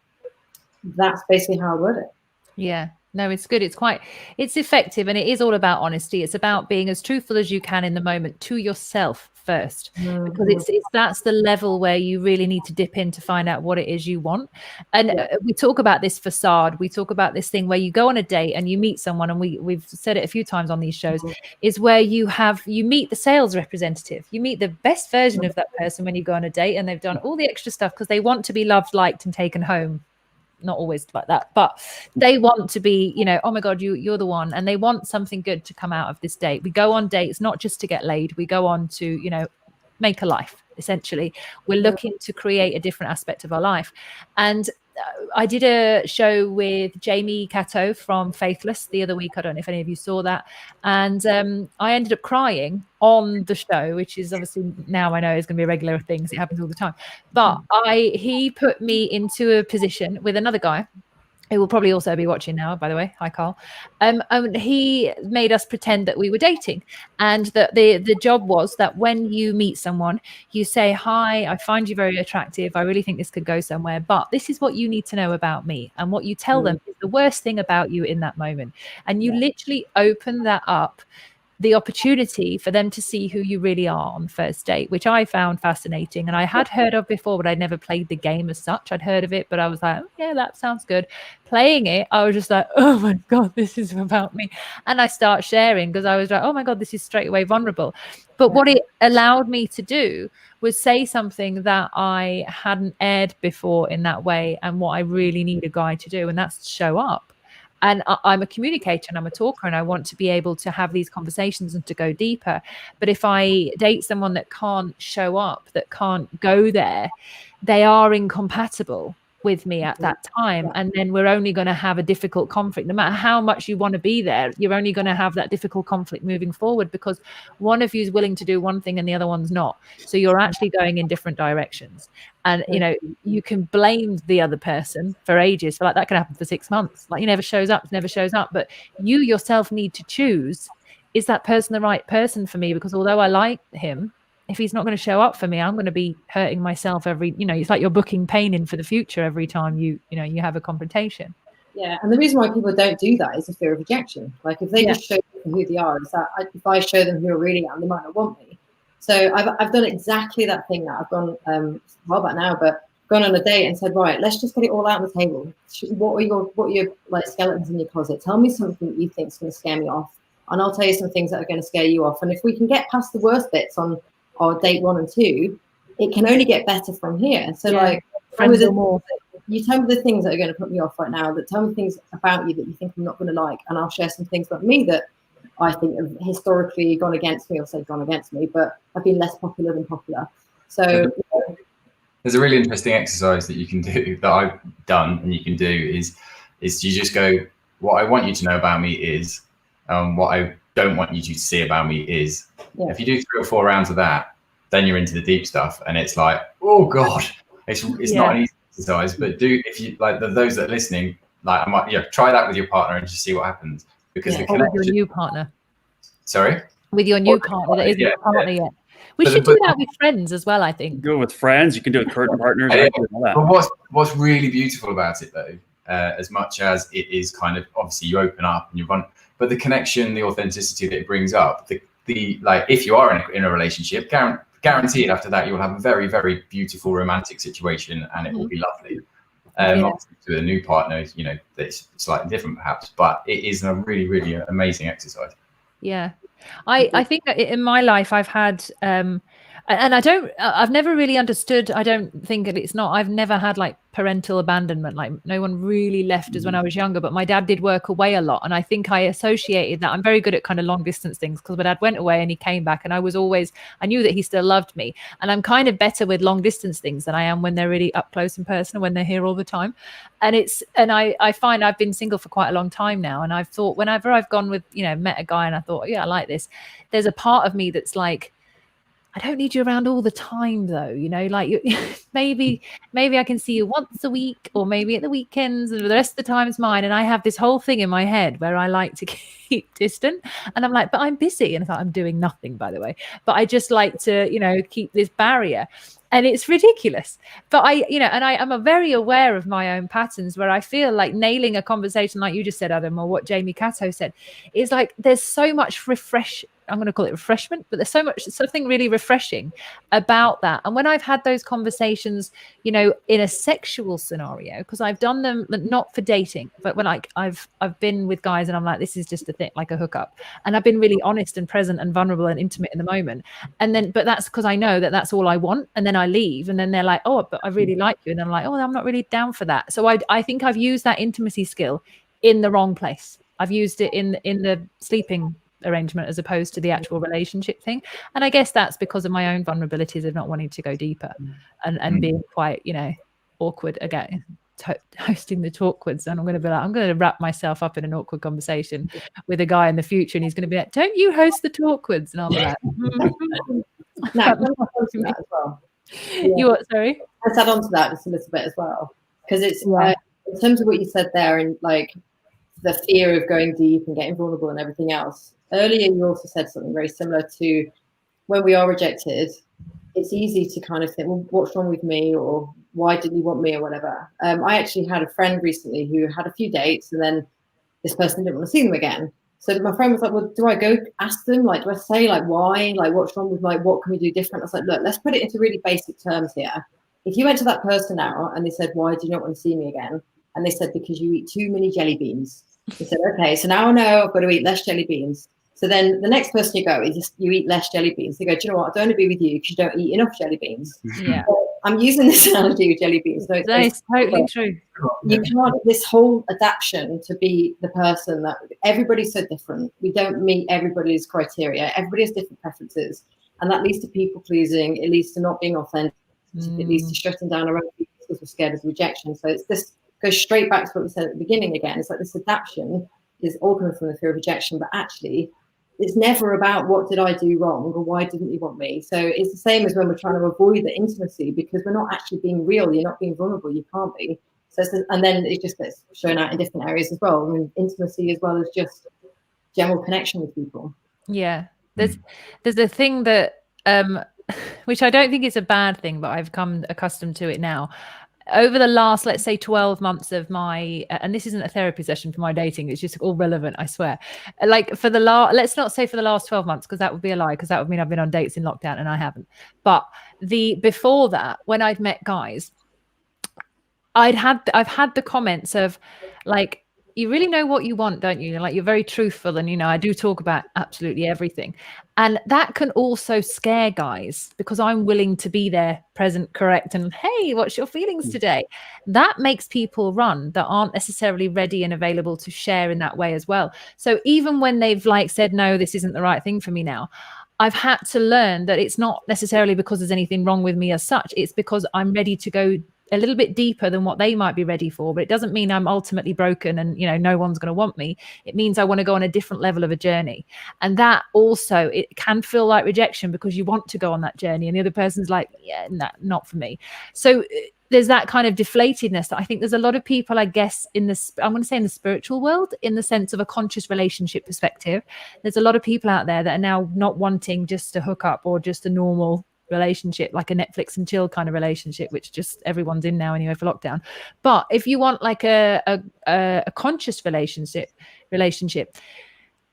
Speaker 4: that's basically how I word it.
Speaker 1: Yeah. No, it's good. It's effective, and it is all about honesty. It's about being as truthful as you can in the moment to yourself first, because that's the level where you really need to dip in to find out what it is you want. And we talk about this facade. We talk about this thing where you go on a date and you meet someone, and we've said it a few times on these shows, is where you meet the sales representative. You meet the best version of that person when you go on a date, and they've done all the extra stuff because they want to be loved, liked, and taken home. Not always like that, but they want to be, oh my God, you're the one, and they want something good to come out of this date. We go on dates not just to get laid. We go on to, make a life. Essentially, we're looking to create a different aspect of our life. And I did a show with Jamie Cato from Faithless the other week. I don't know if any of you saw that. And I ended up crying on the show, which is obviously, now I know, is going to be a regular thing because it happens all the time. But he put me into a position with another guy who will probably also be watching now, by the way. Hi, Carl. He made us pretend that we were dating, and that the job was that when you meet someone, you say, hi, I find you very attractive. I really think this could go somewhere, but this is what you need to know about me. And what you tell them is the worst thing about you in that moment. And you literally open that up, the opportunity for them to see who you really are on the first date, which I found fascinating. And I had heard of before, but I'd never played the game as such. I'd heard of it, but I was like, oh, yeah, that sounds good. Playing it, I was just like, oh my God, this is about me. And I start sharing because I was like, oh my God, this is straight away vulnerable. But what it allowed me to do was say something that I hadn't aired before in that way, and what I really need a guy to do, and that's show up. And I'm a communicator and I'm a talker, and I want to be able to have these conversations and to go deeper. But if I date someone that can't show up, that can't go there, they are incompatible with me at that time. And then we're only going to have a difficult conflict. No matter how much you want to be there, you're only going to have that difficult conflict moving forward, because one of you is willing to do one thing and the other one's not. So you're actually going in different directions. And, you can blame the other person for ages. So like that can happen for 6 months. Like he never shows up. But you yourself need to choose, is that person the right person for me? Because although I like him, if he's not going to show up for me, I'm going to be hurting myself it's like you're booking pain in for the future every time you have a confrontation.
Speaker 4: Yeah, and the reason why people don't do that is the fear of rejection. Like if they just show them who they are, is that if I show them who I really am, they might not want me. So I've done exactly that thing that I've gone a while back now, but gone on a date and said, right, let's just get it all out on the table. What are your like skeletons in your closet? Tell me something that you think is going to scare me off, and I'll tell you some things that are going to scare you off. And if we can get past the worst bits on our date 1 and 2, it can only get better from here. So you tell me the things that are going to put me off right now, that tell me things about you that you think I'm not going to like, and I'll share some things about me that I think have historically gone against me, but I've been less popular than popular. So
Speaker 2: there's a really interesting exercise that you can do that I've done and you can do is you just go, what I want you to know about me is, what I don't want you to see about me is.
Speaker 4: Yeah.
Speaker 2: If you do 3 or 4 rounds of that, then you're into the deep stuff, and it's like, oh god, it's not an easy exercise. But if you like those that are listening, like I might try that with your partner and just see what happens, because the connection.
Speaker 1: With your new partner.
Speaker 2: Sorry.
Speaker 1: With your new partner that isn't your partner yet. We should do that with friends as well, I think.
Speaker 3: Do it with friends. You can do it with current partners.
Speaker 2: But what's really beautiful about it, though, as much as it is kind of obviously you open up and you run, but the connection, the authenticity that it brings up, the like if you are in a relationship, guaranteed after that you'll have a very, very beautiful romantic situation and it will be lovely. Obviously to a new partner, you know, it's slightly different perhaps, but it is a really, really amazing exercise.
Speaker 1: Yeah. I think that in my life I've had and I've never really understood. I don't think I've never had like parental abandonment. Like no one really left us when I was younger, but my dad did work away a lot. And I think I associated that. I'm very good at kind of long distance things because my dad went away and he came back and I knew that he still loved me. And I'm kind of better with long distance things than I am when they're really up close and personal, when they're here all the time. And I find I've been single for quite a long time now. And I've thought whenever I've gone with, met a guy and I thought, yeah, I like this. There's a part of me that's like, I don't need you around all the time, though. Like maybe I can see you once a week, or maybe at the weekends, and the rest of the time is mine. And I have this whole thing in my head where I like to keep distant, and I'm like, but I'm busy, and it's like, I'm doing nothing, by the way. But I just like to, keep this barrier, and it's ridiculous. But I'm very aware of my own patterns where I feel like nailing a conversation, like you just said, Adam, or what Jamie Cato said, is like there's so much I'm going to call it refreshment, but there's something really refreshing about that. And when I've had those conversations, in a sexual scenario, because I've done them not for dating, but when I've been with guys and I'm like, this is just a thing, like a hookup. And I've been really honest and present and vulnerable and intimate in the moment. But that's because I know that that's all I want. And then I leave and then they're like, oh, but I really like you. And I'm like, oh, I'm not really down for that. So I think I've used that intimacy skill in the wrong place. I've used it in the sleeping arrangement as opposed to the actual relationship thing. And I guess that's because of my own vulnerabilities of not wanting to go deeper and being quite, awkward again, hosting the Talkwards. And I'm going to wrap myself up in an awkward conversation with a guy in the future. And he's going to be like, don't you host the Talkwards? And I'll be like,
Speaker 4: as well.
Speaker 1: You what, sorry?
Speaker 4: Let's add on to that just a little bit as well. Because it's in terms of what you said there and like the fear of going deep and getting vulnerable and everything else. Earlier, you also said something very similar to when we are rejected, it's easy to kind of think, well, what's wrong with me? Or why didn't you want me or whatever? I actually had a friend recently who had a few dates and then this person didn't want to see them again. So my friend was like, well, do I go ask them? Like, do I say like, why? Like, what's wrong with what can we do different? I was like, look, let's put it into really basic terms here. If you went to that person now and they said, why do you not want to see me again? And they said, because you eat too many jelly beans. They said, okay, so now I know I've got to eat less jelly beans. So then the next person you go is you eat less jelly beans. They go, do you know what? I don't want to be with you because you don't eat enough jelly beans.
Speaker 1: Yeah.
Speaker 4: So I'm using this analogy with jelly beans. So
Speaker 1: that is totally true.
Speaker 4: You can't, this whole adaptation to be the person that everybody's so different. We don't meet everybody's criteria. Everybody has different preferences. And that leads to people pleasing. It leads to not being authentic. It leads to shutting down our own people because we're scared of rejection. So it's this goes straight back to what we said at the beginning again. It's like this adaptation is all coming from the fear of rejection, but actually it's never about what did I do wrong or why didn't you want me? So it's the same as when we're trying to avoid the intimacy because we're not actually being real. You're not being vulnerable. You can't be. So and then it just gets shown out in different areas as well. I mean, intimacy as well as just general connection with people.
Speaker 1: Yeah. There's a thing that, which I don't think is a bad thing, but I've come accustomed to it now. Over the last, let's say 12 months of my, and this isn't a therapy session for my dating, it's just all relevant, I swear. Like for the let's not say for the last 12 months, because that would be a lie, because that would mean I've been on dates in lockdown and I haven't. But before that, when I'd met guys, I've had the comments of like, you really know what you want, don't you? Like you're very truthful and, I do talk about absolutely everything. And that can also scare guys because I'm willing to be there, present, correct. And hey, what's your feelings today? That makes people run that aren't necessarily ready and available to share in that way as well. So even when they've like said, no, this isn't the right thing for me now, I've had to learn that it's not necessarily because there's anything wrong with me as such. It's because I'm ready to go a little bit deeper than what they might be ready for. But it doesn't mean I'm ultimately broken and, you know, no one's going to want me. It means I want to go on a different level of a journey. And that also, it can feel like rejection because you want to go on that journey and the other person's like, yeah, not for me. So there's that kind of deflatedness that I think there's a lot of people, I guess, in this, I'm going to say in the spiritual world, in the sense of a conscious relationship perspective. There's a lot of people out there that are now not wanting just to hook up or just a normal relationship, like a Netflix and chill kind of relationship, which just everyone's in now anyway for lockdown. But if you want like a conscious relationship,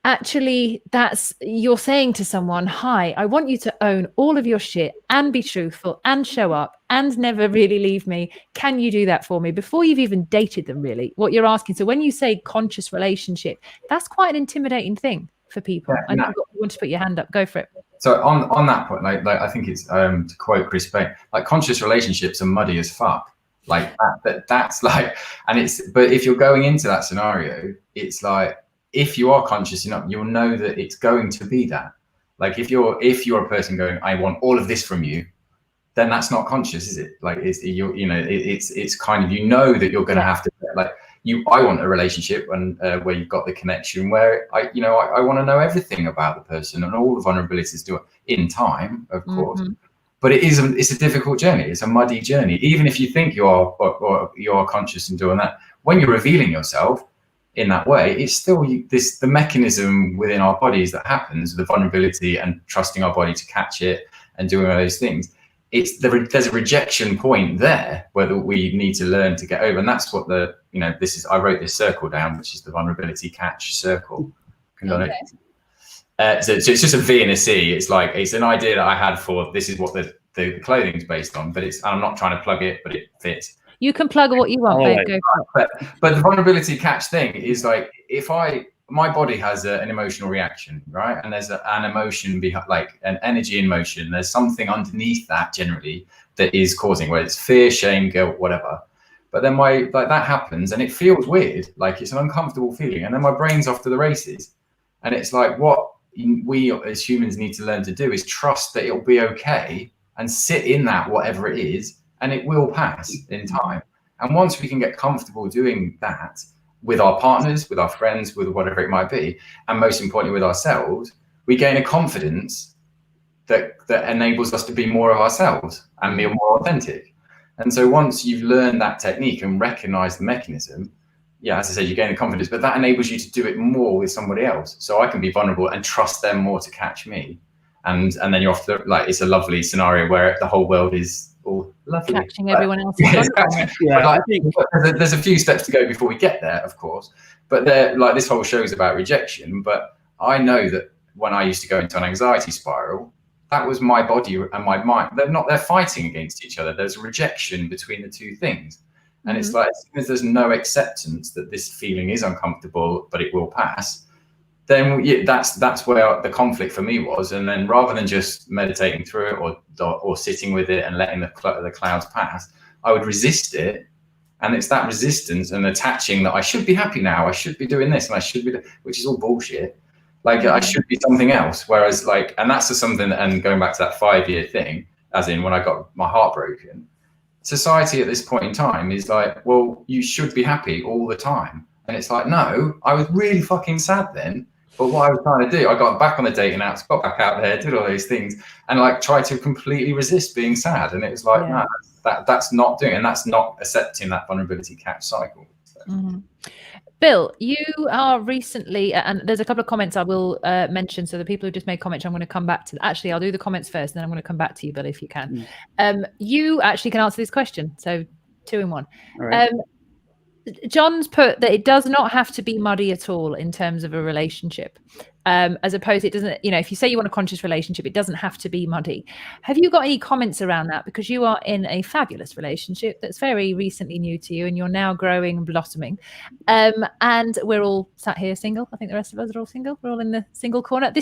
Speaker 1: actually that's, you're saying to someone, hi, I want you to own all of your shit and be truthful and show up and never really leave me. Can you do that for me? Before you've even dated them, really, what you're asking. So when you say conscious relationship, that's quite an intimidating thing for people.
Speaker 2: Yeah,
Speaker 1: and you want to put your hand up, go for it.
Speaker 2: So on that point, like I think it's to quote Chris Payne, like conscious relationships are muddy as fuck. Like that's like, and it's, but if you're going into that scenario, it's like, if you are conscious enough, you'll know that it's going to be that. Like if you're a person going, I want all of this from you, then that's not conscious, is it? Like it's it's kind of, you know that you're going to have to, like I want a relationship and where you've got the connection where I want to know everything about the person and all the vulnerabilities do it in time, of course. But it's a difficult journey. It's a muddy journey. Even if you think you are or you are conscious in doing that, when you're revealing yourself in that way, it's still the mechanism within our bodies that happens, the vulnerability and trusting our body to catch it and doing all those things. There's a rejection point there where we need to learn to get over, and that's what I wrote this circle down, which is the vulnerability catch circle. Okay. So it's just a V and a C. It's like, it's an idea that I had for, this is what the clothing's based on, but I'm not trying to plug it, but it fits. You
Speaker 1: can plug what you want.
Speaker 2: But the vulnerability catch thing is like, if my body has an emotional reaction, right? And there's an emotion behind, like an energy in motion. There's something underneath that generally that is causing, whether it's fear, shame, guilt, whatever. But then that happens and it feels weird, like it's an uncomfortable feeling. And then my brain's off to the races. And it's like, what we as humans need to learn to do is trust that it'll be okay and sit in that, whatever it is, and it will pass in time. And once we can get comfortable doing that with our partners, with our friends, with whatever it might be, and most importantly with ourselves, we gain a confidence that enables us to be more of ourselves and be more authentic. And so once you've learned that technique and recognized the mechanism, yeah, as I said, you gain the confidence, but that enables you to do it more with somebody else. So I can be vulnerable and trust them more to catch me. And then you're off to, like, it's a lovely scenario where the whole world is all lovely.
Speaker 1: Catching everyone else.
Speaker 2: Yeah, I think there's a few steps to go before we get there, of course. But like, this whole show is about rejection. But I know that when I used to go into an anxiety spiral, that was my body and my mind. They're fighting against each other. There's a rejection between the two things. And it's like, as soon as there's no acceptance that this feeling is uncomfortable, but it will pass, then that's where the conflict for me was. And then rather than just meditating through it or sitting with it and letting the clouds pass, I would resist it. And it's that resistance and attaching that I should be happy now, I should be doing this, and I should be, which is all bullshit. Like, I should be something else. Whereas, like, and that's something, and going back to that 5-year thing, as in when I got my heart broken, society at this point in time is like, well, you should be happy all the time. And it's like, no, I was really fucking sad then. But what I was trying to do, I got back on the dating apps, got back out there, did all those things, and like tried to completely resist being sad. And it was like, no, that's not doing it. And that's not accepting that vulnerability catch cycle. So.
Speaker 1: Bill, you are recently, and there's a couple of comments I will mention. So the people who just made comments, I'm going to come back to. Actually, I'll do the comments first, and then I'm going to come back to you, Bill, if you can. You actually can answer this question. So 2 in 1. All right. John's put that it does not have to be muddy at all in terms of a relationship. As opposed, it doesn't, if you say you want a conscious relationship, it doesn't have to be muddy. Have you got any comments around that? Because you are in a fabulous relationship that's very recently new to you, and you're now growing and blossoming. And we're all sat here single. I think the rest of us are all single. We're all in the single corner.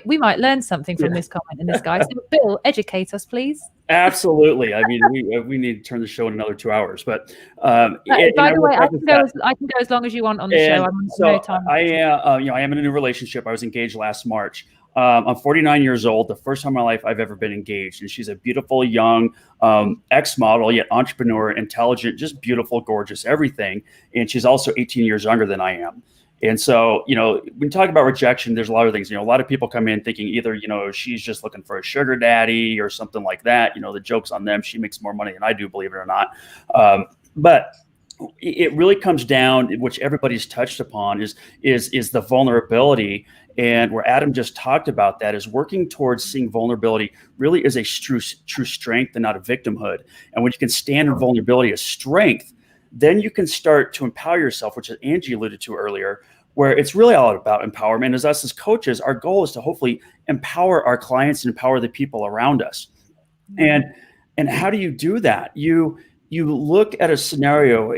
Speaker 1: We might learn something from this comment and this guy. So Bill, educate us, please.
Speaker 3: Absolutely. I mean, we need to turn the show in another 2 hours. But by
Speaker 1: the way, I can go as long as you want on the show. I'm
Speaker 3: so no time. I am in a new relationship. I was engaged last March. I'm 49 years old, the first time in my life I've ever been engaged. And she's a beautiful, young ex-model, yet entrepreneur, intelligent, just beautiful, gorgeous, everything. And she's also 18 years younger than I am. And so, you know, when you talk about rejection, there's a lot of things. You know, a lot of people come in thinking either, you know, she's just looking for a sugar daddy or something like that. You know, the joke's on them. She makes more money than I do, believe it or not. But it really comes down, which everybody's touched upon, is the vulnerability. And where Adam just talked about that is working towards seeing vulnerability really is a true strength and not a victimhood. And when you can stand in vulnerability as strength, then you can start to empower yourself, which Angie alluded to earlier, where it's really all about empowerment. As us as coaches, our goal is to hopefully empower our clients and empower the people around us. And how do you do that? You look at a scenario.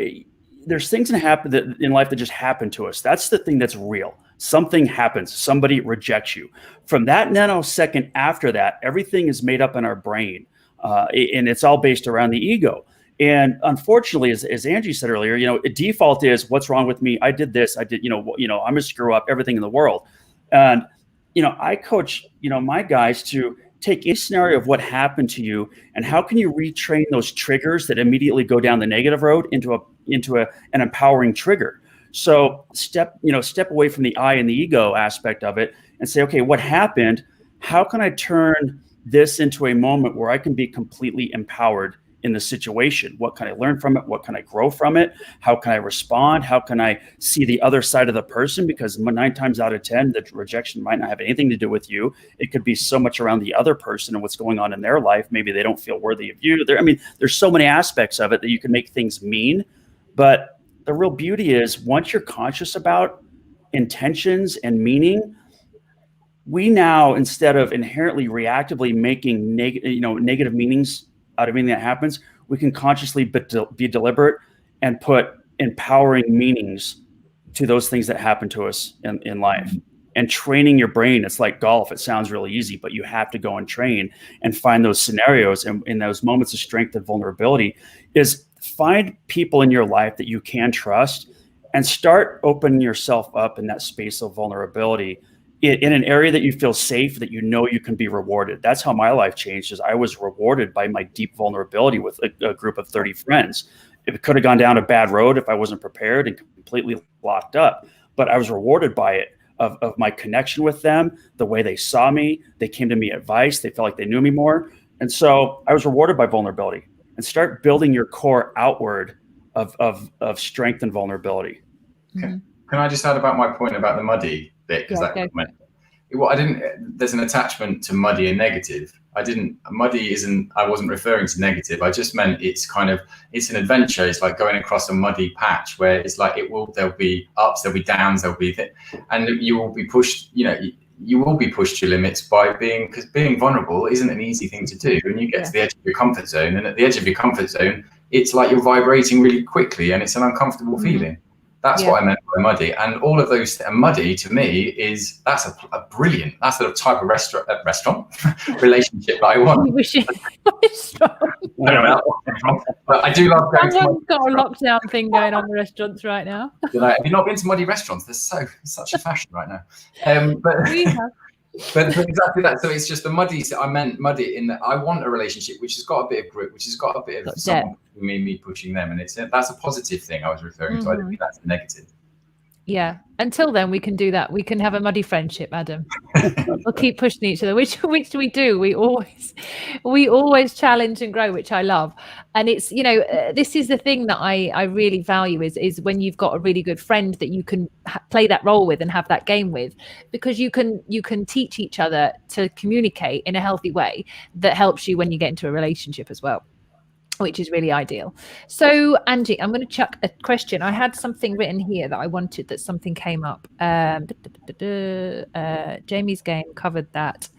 Speaker 3: There's things that happen in life that just happen to us. That's the thing that's real. Something happens. Somebody rejects you. From that nanosecond after that, everything is made up in our brain, and it's all based around the ego. And unfortunately, as Angie said earlier, you know, the default is what's wrong with me? I did this. I did, you know, I'm a screw up, everything in the world. And, you know, I coach, you know, my guys to take a scenario of what happened to you and how can you retrain those triggers that immediately go down the negative road into an empowering trigger. So step away from the I and the ego aspect of it and say, okay, what happened? How can I turn this into a moment where I can be completely empowered in the situation? What can I learn from it? What can I grow from it? How can I respond? How can I see the other side of the person? Because 9 times out of 10, the rejection might not have anything to do with you. It could be so much around the other person and what's going on in their life. Maybe they don't feel worthy of you. There's so many aspects of it that you can make things mean. But the real beauty is once you're conscious about intentions and meaning, we now, instead of inherently reactively making negative meanings out of anything that happens, we can consciously be deliberate and put empowering meanings to those things that happen to us in life. And training your brain, it's like golf. It sounds really easy, but you have to go and train and find those scenarios. And in those moments of strength and vulnerability is find people in your life that you can trust and start opening yourself up in that space of vulnerability in an area that you feel safe, that you know you can be rewarded. That's how my life changed, is I was rewarded by my deep vulnerability with a group of 30 friends. It could have gone down a bad road if I wasn't prepared and completely locked up, but I was rewarded by it, of my connection with them, the way they saw me. They came to me advice. They felt like they knew me more. And so I was rewarded by vulnerability. And start building your core outward of strength and vulnerability.
Speaker 2: Okay. Can I just add about my point about the muddy bit? Because there's an attachment to muddy and negative. Muddy isn't, I wasn't referring to negative. I just meant it's an adventure. It's like going across a muddy patch where it's like there'll be ups, there'll be downs, and you will be pushed, you will be pushed to your limits because being vulnerable isn't an easy thing to do. And you get to the edge of your comfort zone, and at the edge of your comfort zone, it's like you're vibrating really quickly and it's an uncomfortable feeling. That's what I meant by muddy. And all of those, muddy to me that's a brilliant, that's the type of restaurant relationship that I want. But I do love going
Speaker 1: Someone's got a lockdown thing going on in the restaurants right now.
Speaker 2: Have you not been to muddy restaurants? There's such a fashion right now. But
Speaker 1: We have.
Speaker 2: But exactly that. So it's just the muddy. I meant muddy in that I want a relationship which has got a bit of grip, which has got a bit of someone pushing me pushing them, and that's a positive thing I was referring to. I don't think that's a negative.
Speaker 1: Yeah. Until then, we can do that. We can have a muddy friendship, Adam. We'll keep pushing each other, which we do. We always challenge and grow, which I love. And it's, this is the thing that I really value is when you've got a really good friend that you can play that role with and have that game with, because you can teach each other to communicate in a healthy way that helps you when you get into a relationship as well, which is really ideal. So, Angie, I'm going to chuck a question. I had something written here that I wanted, that something came up. Jamie's game covered that.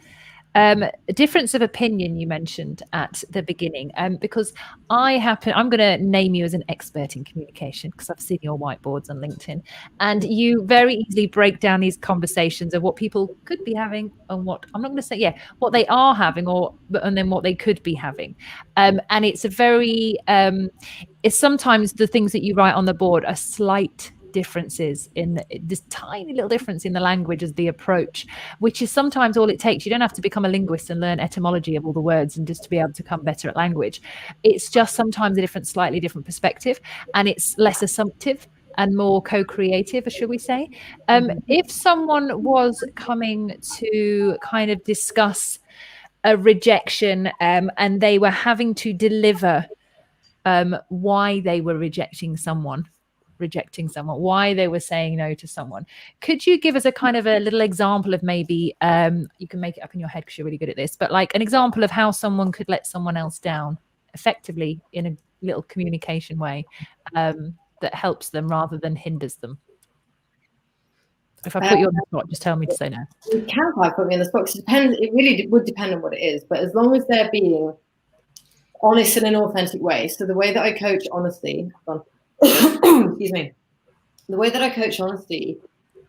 Speaker 1: A difference of opinion you mentioned at the beginning, because I'm going to name you as an expert in communication because I've seen your whiteboards on LinkedIn, and you very easily break down these conversations of what people could be having and what I'm not going to say, what they are having, and then what they could be having, and it's a very it's sometimes the things that you write on the board are slight differences in this tiny little difference in the language as the approach, which is sometimes all it takes. You don't have to become a linguist and learn etymology of all the words and just to be able to come better at language. It's just sometimes a slightly different perspective, and it's less assumptive and more co-creative, should we say. If someone was coming to kind of discuss a rejection and they were having to deliver why they were rejecting someone, why they were saying no to someone, could you give us a kind of a little example of maybe, you can make it up in your head because you're really good at this, but like an example of how someone could let someone else down effectively in a little communication way that helps them rather than hinders them? If I put you on the spot, just tell me to say no.
Speaker 4: You can quite put me on the spot. It depends. It really would depend on what it is. But as long as they're being honest in an authentic way. So the way that I coach honesty, excuse me, the way that I coach honesty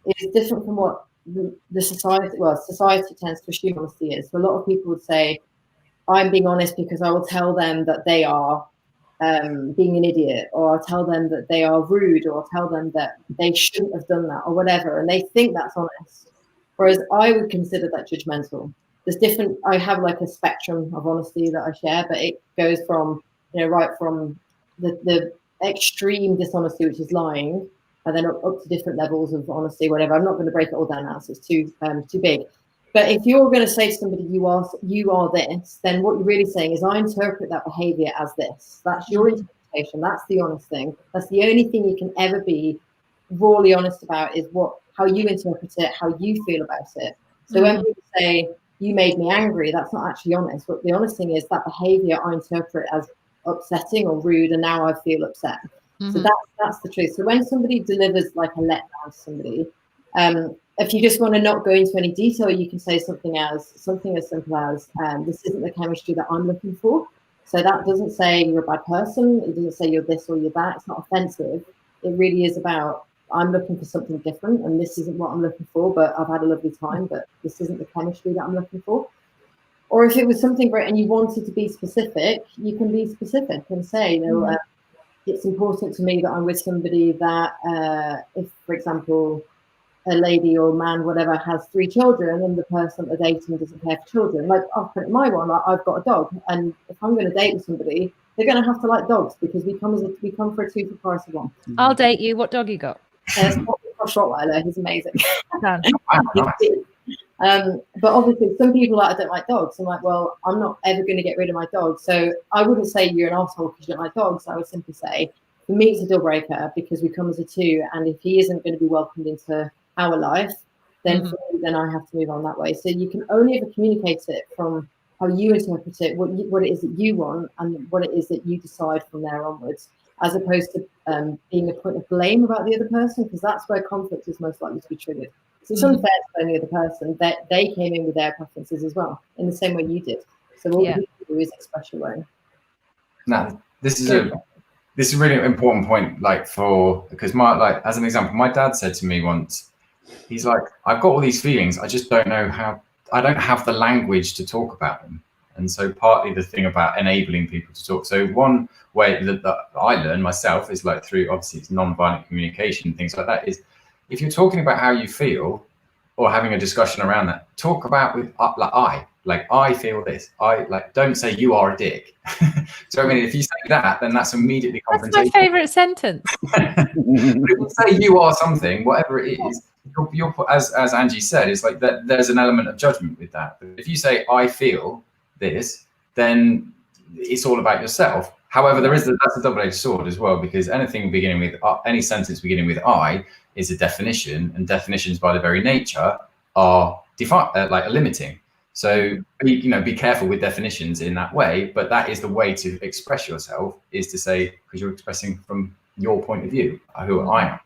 Speaker 4: is different from what the society tends to assume honesty is. So a lot of people would say, I'm being honest because I will tell them that they are being an idiot, or I'll tell them that they are rude, or I'll tell them that they shouldn't have done that, or whatever, and they think that's honest. Whereas I would consider that judgmental. There's different. I have like a spectrum of honesty that I share, but it goes from right from the extreme dishonesty, which is lying, and then up to different levels of honesty, whatever. I'm not going to break it all down now, so it's too big. But if you're going to say to somebody, you are this, then what you're really saying is, I interpret that behavior as this. That's your interpretation. That's the honest thing. That's the only thing you can ever be rawly honest about, is how you interpret it, how you feel about it. So when people say, you made me angry, that's not actually honest. But the honest thing is that behavior I interpret as upsetting or rude, and now I feel upset. So that's the truth. So when somebody delivers like a letdown to somebody, if you just want to not go into any detail, you can say something as simple as, this isn't the chemistry that I'm looking for. So that doesn't say you're a bad person. It doesn't say you're this or you're that. It's not offensive. It really is about, I'm looking for something different, and this isn't what I'm looking for, but I've had a lovely time, but this isn't the chemistry that I'm looking for. Or if it was something great and you wanted to be specific, you can be specific and say, it's important to me that I'm with somebody that, if, for example, a lady or man, whatever, has 3 children, and the person that they're dating doesn't care for children. Like, I'll put it in my one, like, I've got a dog, and if I'm going to date with somebody, they're going to have to like dogs, because we come for a 2 for the price of 1.
Speaker 1: I'll date you. What dog you got?
Speaker 4: Rottweiler. He's amazing. But obviously, some people I don't like dogs. I'm like, well, I'm not ever going to get rid of my dog. So I wouldn't say you're an asshole because you don't like dogs. I would simply say, for me, it's a deal breaker, because we come as a 2, and if he isn't going to be welcomed into our life, then I have to move on that way. So you can only ever communicate it from how you interpret it, what it is that you want, and what it is that you decide from there onwards, as opposed to being a point of blame about the other person, because that's where conflict is most likely to be triggered. So it's unfair to blame the other person, that they came in with their preferences as well, in the same way you did. So what you do is express your own.
Speaker 2: Now, this is a really important point, because as an example, my dad said to me once, he's like, I've got all these feelings, I just don't know how, I don't have the language to talk about them. And so partly the thing about enabling people to talk. So one way that I learn myself is like through, obviously it's non-violent communication, things like that, is if you're talking about how you feel or having a discussion around that, talk about with I feel this. Don't say you are a dick. So I mean, if you say that, then that's immediately confrontation.
Speaker 1: That's my favorite sentence.
Speaker 2: If you say you are something, whatever it is, you're as Angie said, it's like that. There's an element of judgment with that. But if you say I feel this, then it's all about yourself. However, that's a double-edged sword as well, because anything beginning with any sentence beginning with I is a definition, and definitions by their very nature are limiting. So be careful with definitions in that way, but that is the way to express yourself, is to say, because you're expressing from your point of view, who I am.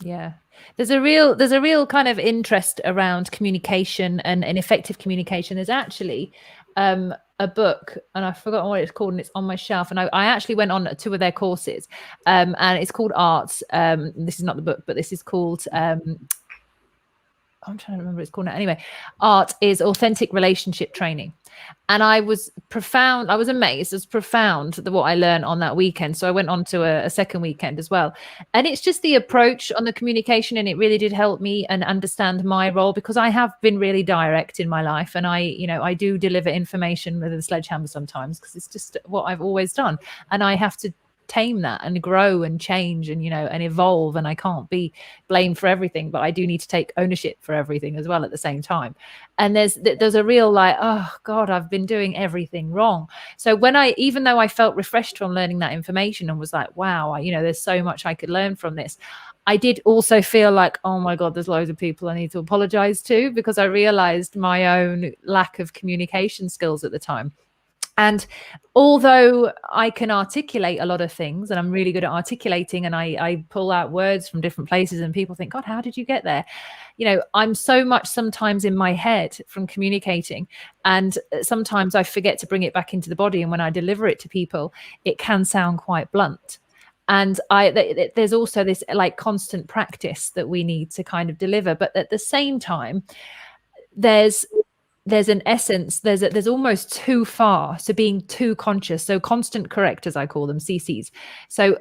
Speaker 1: Yeah. There's a real kind of interest around communication and effective communication. There's actually a book, and I've forgotten what it's called, and it's on my shelf, and I actually went on 2 of their courses, and it's called Arts. This is not the book, but this is called I'm trying to remember what it's called now. Anyway, art is authentic relationship training. And I was amazed. It was profound what I learned on that weekend. So I went on to a second weekend as well. And it's just the approach on the communication. And it really did help me and understand my role, because I have been really direct in my life. And I do deliver information with a sledgehammer sometimes, because it's just what I've always done. And I have to tame that and grow and change and and evolve, and I can't be blamed for everything, but I do need to take ownership for everything as well at the same time. And there's a real like, oh God, I've been doing everything wrong. So even though I felt refreshed from learning that information and was like, wow, there's so much I could learn from this, I did also feel like, oh my God, there's loads of people I need to apologize to, because I realized my own lack of communication skills at the time. And although I can articulate a lot of things, and I'm really good at articulating, and I pull out words from different places, and people think, God, how did you get there? I'm so much sometimes in my head from communicating, and sometimes I forget to bring it back into the body. And when I deliver it to people, it can sound quite blunt. And there's also this like constant practice that we need to kind of deliver. But at the same time, there's an essence, there's almost too far, so being too conscious, so constant correct, as I call them, CCs. So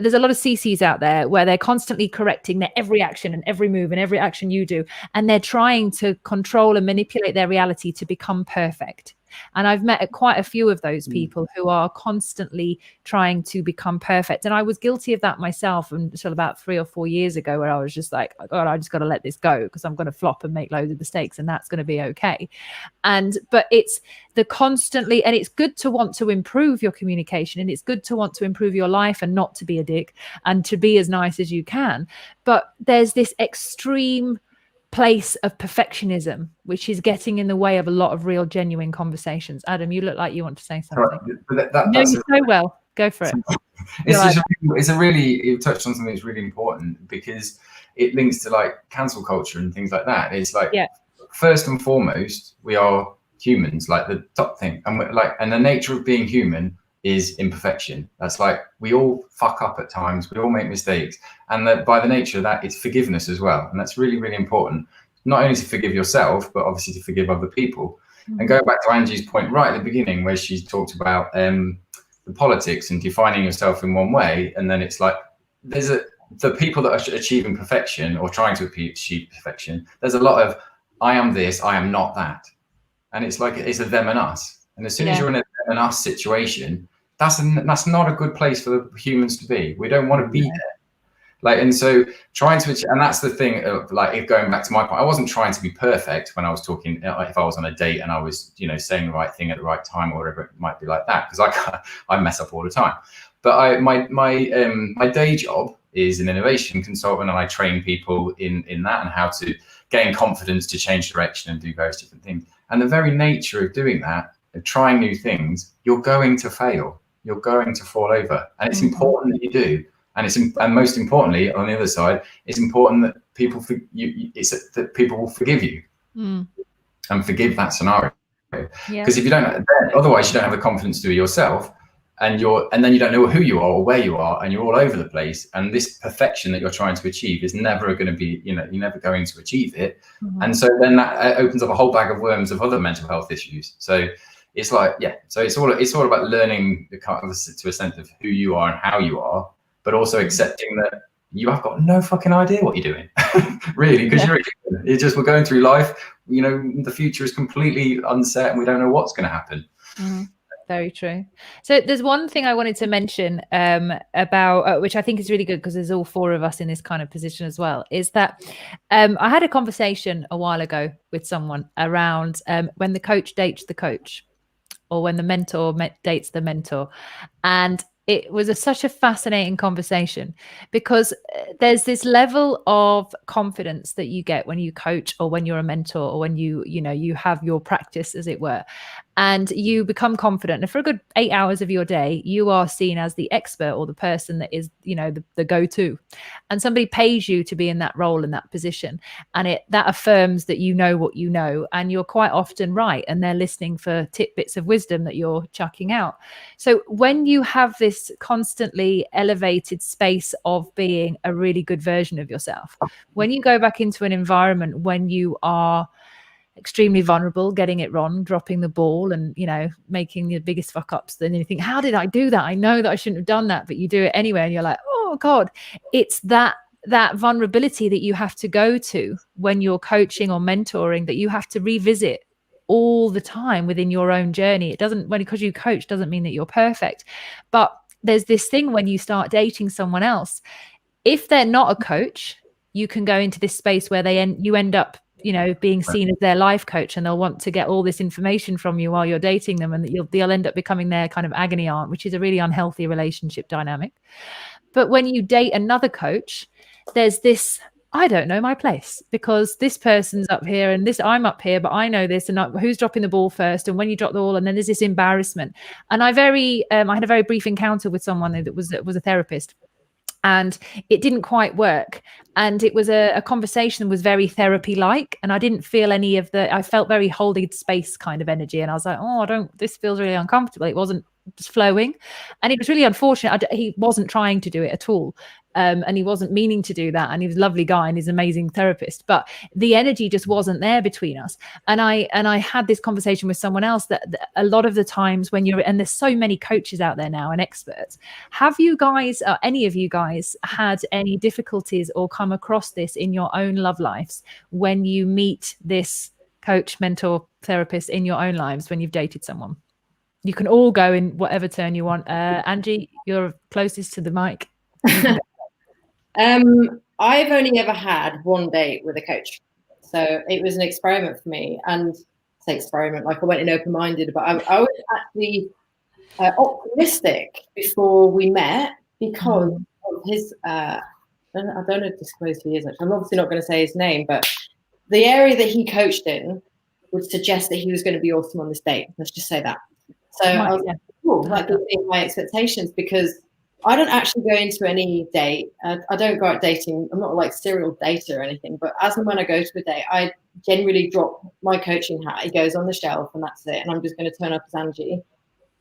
Speaker 1: there's a lot of CCs out there where they're constantly correcting their every action and every move and every action you do, and they're trying to control and manipulate their reality to become perfect. And I've met quite a few of those people who are constantly trying to become perfect. And I was guilty of that myself until about 3 or 4 years ago, where I was just like, oh God, I just got to let this go, because I'm going to flop and make loads of mistakes, and that's going to be okay. But it's the constantly, and it's good to want to improve your communication, and it's good to want to improve your life and not to be a dick and to be as nice as you can. But there's this extreme place of perfectionism, which is getting in the way of a lot of real, genuine conversations. Adam, you look like you want to say something.
Speaker 2: Right.
Speaker 1: You so well. Go for it.
Speaker 2: You touched on something that's really important, because it links to like cancel culture and things like that. It's like, first and foremost, we are humans, like the top thing, and the nature of being human is imperfection. That's like, we all fuck up at times, we all make mistakes, and that by the nature of that, it's forgiveness as well. And that's really, really important, not only to forgive yourself, but obviously to forgive other people. And going back to Angie's point right at the beginning, where she talked about the politics and defining yourself in one way, and then it's like, the people that are achieving perfection or trying to achieve perfection, there's a lot of, I am this, I am not that. And it's like, it's a them and us. And as soon as you're in a them and us situation, that's not a good place for the humans to be. We don't want to be there. Like, and so trying to, and that's the thing of like, if going back to my point, I wasn't trying to be perfect when I was talking, if I was on a date and I was, saying the right thing at the right time or whatever, it might be like that, because I mess up all the time. But my day job is an innovation consultant, and I train people in that and how to gain confidence to change direction and do various different things. And the very nature of doing that, of trying new things, you're going to fail. You're going to fall over, and it's important that you do. And most importantly, on the other side, it's important that people that people will forgive you and forgive that scenario. Because if you don't, otherwise you don't have the confidence to do it yourself, and then you don't know who you are or where you are, and you're all over the place. And this perfection that you're trying to achieve is never going to be, you're never going to achieve it. And so then that opens up a whole bag of worms of other mental health issues. So it's like, so it's all about learning to a sense of who you are and how you are, but also accepting that you have got no fucking idea what you're doing, really, because we're going through life. The future is completely unset, and we don't know what's going to happen.
Speaker 1: Very true. So there's one thing I wanted to mention about which I think is really good, because there's all 4 of us in this kind of position as well, is that I had a conversation a while ago with someone around when the coach dates the coach, or when the mentor dates the mentor. And it was such a fascinating conversation, because there's this level of confidence that you get when you coach, or when you're a mentor, or when you have your practice, as it were. and you become confident. And for a good 8 hours of your day, you are seen as the expert or the person that is, you know, the go-to. And somebody pays you to be in that role, in that position. And that affirms that you know what you know, and you're quite often right. And they're listening for tidbits of wisdom that you're chucking out. So when you have this constantly elevated space of being a really good version of yourself, when you go back into an environment when you are extremely vulnerable, getting it wrong, dropping the ball, and, you know, making the biggest fuck ups, then you think, how did I do that? I know that I shouldn't have done that, but you do it anyway. And you're like, oh God, it's that vulnerability that you have to go to when you're coaching or mentoring, that you have to revisit all the time within your own journey. It doesn't, because you coach doesn't mean that you're perfect. But there's this thing when you start dating someone else, if they're not a coach, you can go into this space where you end up, you know, being seen as their life coach, and they'll want to get all this information from you while you're dating them, and they'll end up becoming their kind of agony aunt, which is a really unhealthy relationship dynamic. But when you date another coach, there's this, I don't know my place, because this person's up here and I'm up here, but I know this, and who's dropping the ball first, and when you drop the ball, and then there's this embarrassment. And I had a very brief encounter with someone that was a therapist, and it didn't quite work. And it was a conversation that was very therapy-like, and I didn't feel any of I felt very holding space kind of energy. And I was like, oh, this feels really uncomfortable. It wasn't just flowing. And it was really unfortunate. He wasn't trying to do it at all. And he wasn't meaning to do that. And he was a lovely guy and he's an amazing therapist, but the energy just wasn't there between us. And I had this conversation with someone else that a lot of the times when and there's so many coaches out there now and experts, have you guys, any of you guys, had any difficulties or come across this in your own love lives when you meet this coach, mentor, therapist in your own lives when you've dated someone? You can all go in whatever turn you want. Angie, you're closest to the mic.
Speaker 4: I've only ever had one date with a coach, so it was an experiment for me. And I say experiment, like I went in open-minded, but I was actually optimistic before we met because of his. I don't know to disclose who he is. I'm obviously not going to say his name, but the area that he coached in would suggest that he was going to be awesome on this date. Let's just say that. So I was like, cool, like being my expectations, because I don't actually go into any date. I don't go out dating. I'm not like serial dater or anything, but as and when I go to a date, I generally drop my coaching hat. It goes on the shelf and that's it. And I'm just going to turn up as Angie.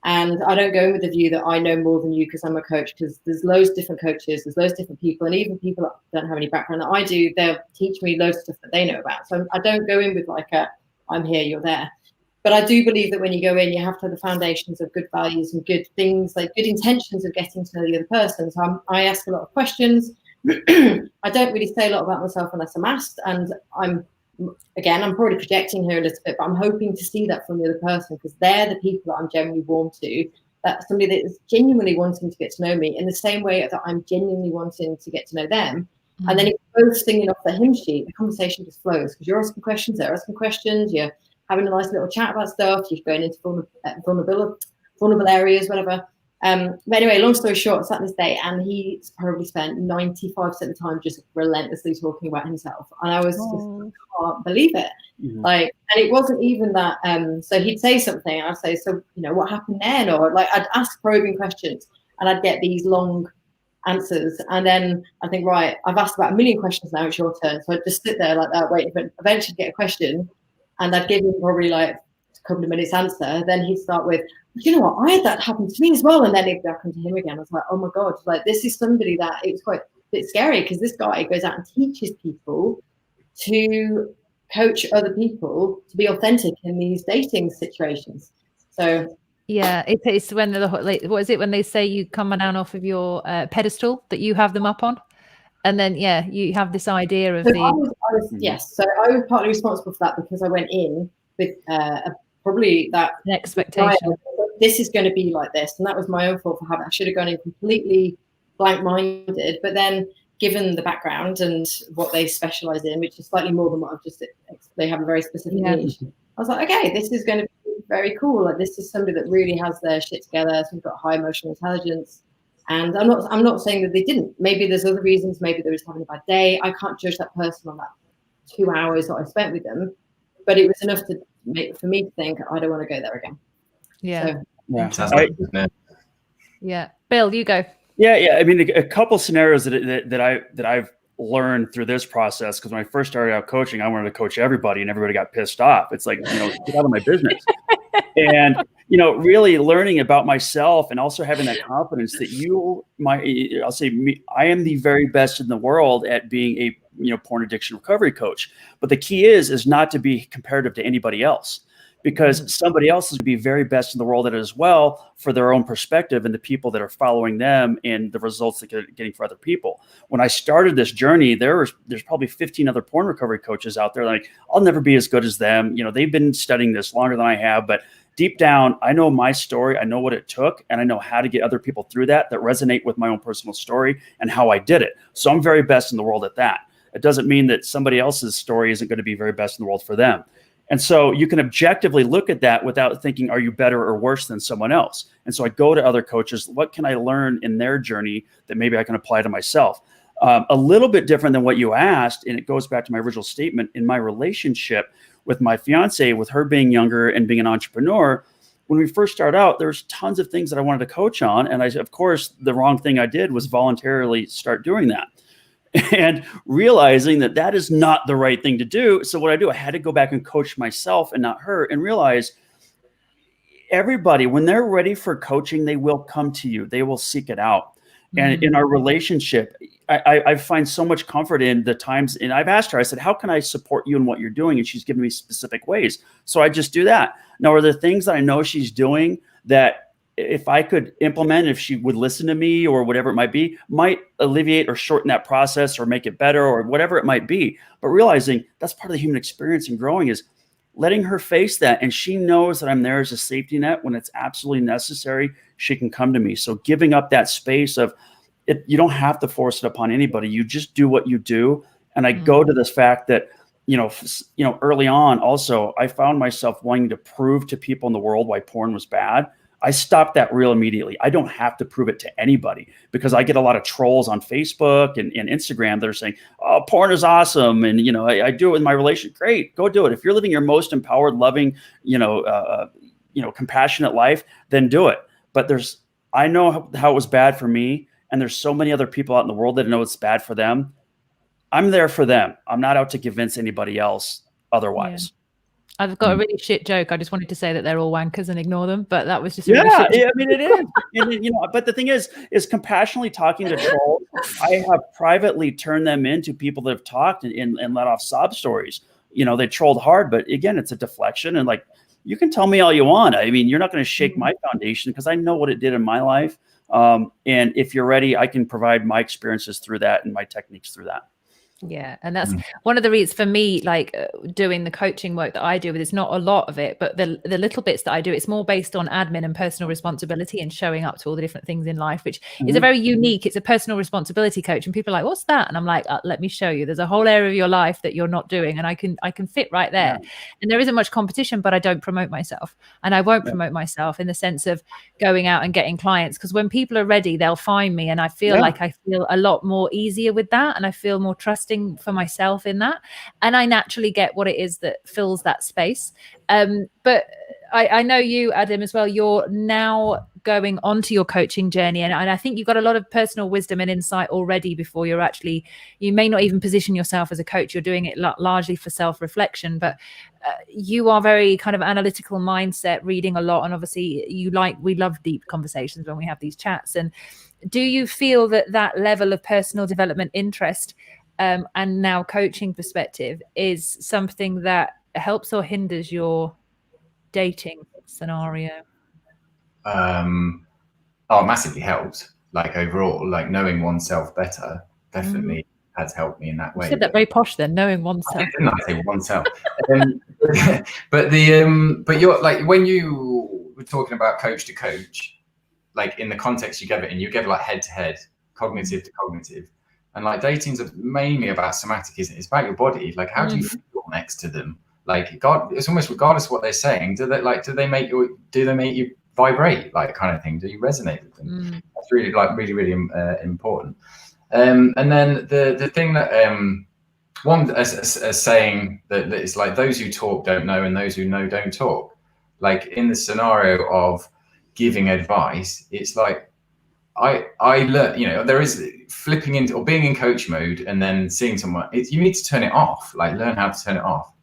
Speaker 4: And I don't go in with the view that I know more than you because I'm a coach, because there's loads of different coaches, there's loads of different people, and even people that don't have any background that I do, they'll teach me loads of stuff that they know about. So I don't go in with like I'm here, you're there. But I do believe that when you go in, you have to have the foundations of good values and good things, like good intentions of getting to know the other person. So I ask a lot of questions. I don't really say a lot about myself unless I'm asked. And I'm probably projecting here a little bit, but I'm hoping to see that from the other person, because they're the people that I'm generally warm to. That's somebody that is genuinely wanting to get to know me in the same way that I'm genuinely wanting to get to know them. Mm-hmm. And then if you're both singing off the hymn sheet, the conversation just flows, because you're asking questions, they're asking questions, you're having a nice little chat about stuff, you're going into vulnerable areas, whatever. But anyway, long story short, I sat on this date and he probably spent 95% of the time just relentlessly talking about himself. And I was just, I can't believe it. Mm-hmm. Like, and it wasn't even that, so he'd say something and I'd say, so, you know, what happened then? Or like, I'd ask probing questions and I'd get these long answers. And then I think, right, I've asked about a million questions now, it's your turn. So I'd just sit there like that, waiting for eventually get a question. And I'd give him probably like a couple of minutes answer. Then he'd start with, you know what, I had that happen to me as well. And then it'd go back onto him again. I was like, oh my God, like this is somebody that it was quite a bit scary, because this guy goes out and teaches people to coach other people to be authentic in these dating situations. So
Speaker 1: yeah, it's when what is it when they say you come down off of your pedestal that you have them up on? And then, yeah, you have this idea of
Speaker 4: yes. So I was partly responsible for that, because I went in with probably that
Speaker 1: expectation.
Speaker 4: This is going to be like this. And that was my own fault for having, I should have gone in completely blank-minded. But then given the background and what they specialize in, which is slightly more than what I've just, they have a very specific niche. I was like, okay, this is going to be very cool. Like, this is somebody that really has their shit together. So we've got high emotional intelligence. And I'm not saying that they didn't. Maybe there's other reasons. Maybe they were just having a bad day. I can't judge that person on that 2 hours that I spent with them. But it was enough to for me to think I don't want to go there again.
Speaker 1: Yeah.
Speaker 4: So,
Speaker 1: yeah. Bill, you go.
Speaker 3: Yeah. I mean, a couple scenarios that I've learned through this process, because when I first started out coaching, I wanted to coach everybody, and everybody got pissed off. It's like, get out of my business. And really learning about myself, and also having that confidence that I'll say I am the very best in the world at being a porn addiction recovery coach. But the key is not to be comparative to anybody else, because somebody else is going to be very best in the world at it as well, for their own perspective and the people that are following them and the results that they're getting for other people. When I started this journey, there's probably 15 other porn recovery coaches out there. Like, I'll never be as good as them. They've been studying this longer than I have, but deep down, I know my story. I know what it took, and I know how to get other people through that resonate with my own personal story and how I did it. So I'm very best in the world at that. It doesn't mean that somebody else's story isn't going to be very best in the world for them. And so you can objectively look at that without thinking, are you better or worse than someone else? And so I go to other coaches. What can I learn in their journey that maybe I can apply to myself? A little bit different than what you asked, and it goes back to my original statement. In my relationship with my fiance, with her being younger and being an entrepreneur, when we first started out, there's tons of things that I wanted to coach on. And of course, the wrong thing I did was voluntarily start doing that. And realizing that is not the right thing to do. So what I had to go back and coach myself and not her, and realize everybody, when they're ready for coaching, they will come to you. They will seek it out. And in our relationship, I find so much comfort in the times, and I've asked her, I said, how can I support you in what you're doing? And she's given me specific ways. So I just do that. Now, are there things that I know she's doing that if I could implement, if she would listen to me or whatever it might be, might alleviate or shorten that process or make it better or whatever it might be? But realizing that's part of the human experience and growing is letting her face that. And she knows that I'm there as a safety net. When it's absolutely necessary, she can come to me. So giving up that space of it, you don't have to force it upon anybody. You just do what you do. And I go to this fact that, early on also, I found myself wanting to prove to people in the world why porn was bad. I stopped that real immediately. I don't have to prove it to anybody, because I get a lot of trolls on Facebook and Instagram that are saying, oh, porn is awesome. And, I do it with my relation. Great, go do it. If you're living your most empowered, loving, compassionate life, then do it. But I know how it was bad for me. And there's so many other people out in the world that know it's bad for them. I'm there for them. I'm not out to convince anybody else otherwise.
Speaker 1: Yeah. I've got a really shit joke. I just wanted to say that they're all wankers and ignore them, but that was just
Speaker 3: really shit joke. I mean, it is. And, but the thing is compassionately talking to trolls. I have privately turned them into people that have talked and let off sob stories. They trolled hard, but again, it's a deflection. And you can tell me all you want. I mean, you're not going to shake my foundation, because I know what it did in my life. And if you're ready, I can provide my experiences through that and my techniques through that.
Speaker 1: Yeah. And that's one of the reasons for me, doing the coaching work that I do, it's not a lot of it, but the little bits that I do, it's more based on admin and personal responsibility and showing up to all the different things in life, which is a very unique, it's a personal responsibility coach. And people are like, what's that? And I'm like, let me show you. There's a whole area of your life that you're not doing. And I can fit right there. Yeah. And there isn't much competition, but I don't promote myself. And I won't promote myself in the sense of going out and getting clients, because when people are ready, they'll find me. And I feel like I feel a lot more easier with that. And I feel more trusting for myself in that, and I naturally get what it is that fills that space. But I know you, Adam, as well. You're now going onto your coaching journey, and I think you've got a lot of personal wisdom and insight already before you may not even position yourself as a coach. You're doing it largely for self-reflection, but you are very kind of analytical mindset, reading a lot, and obviously we love deep conversations when we have these chats. And do you feel that level of personal development interest and now coaching perspective is something that helps or hinders your dating scenario?
Speaker 2: Massively helps. Overall, knowing oneself better definitely has helped me in that way.
Speaker 1: You said that very posh then, knowing oneself.
Speaker 2: Didn't I say oneself? But you're when you were talking about coach to coach, in the context you gave it, and you gave head to head, cognitive to cognitive. And dating's mainly about somatic, isn't it? It's about your body. How do you feel next to them? It's almost regardless of what they're saying. Do they make you vibrate? Kind of thing. Do you resonate with them? That's really really important. And then the thing that a saying that it's like those who talk don't know and those who know don't talk. Like in the scenario of giving advice, it's like I learn, you know, there is flipping into or being in coach mode and then seeing someone, you need to turn it off, like learn how to turn it off.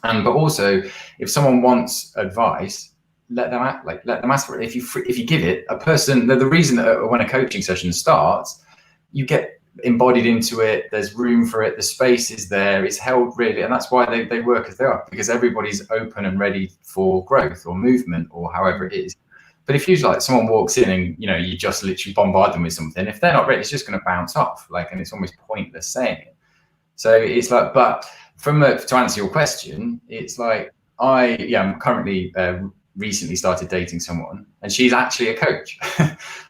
Speaker 2: And but also if someone wants advice, let them ask for it. If you give it, a person, the reason that when a coaching session starts, you get embodied into it, there's room for it, the space is there, it's held really, and that's why they work as they are, because everybody's open and ready for growth or movement or however it is. But if you like someone walks in and you know you just literally bombard them with something, if they're not ready, it's just going to bounce off, like, and it's almost pointless saying it. So it's like, but to answer your question, it's like I'm currently recently started dating someone and she's actually a coach.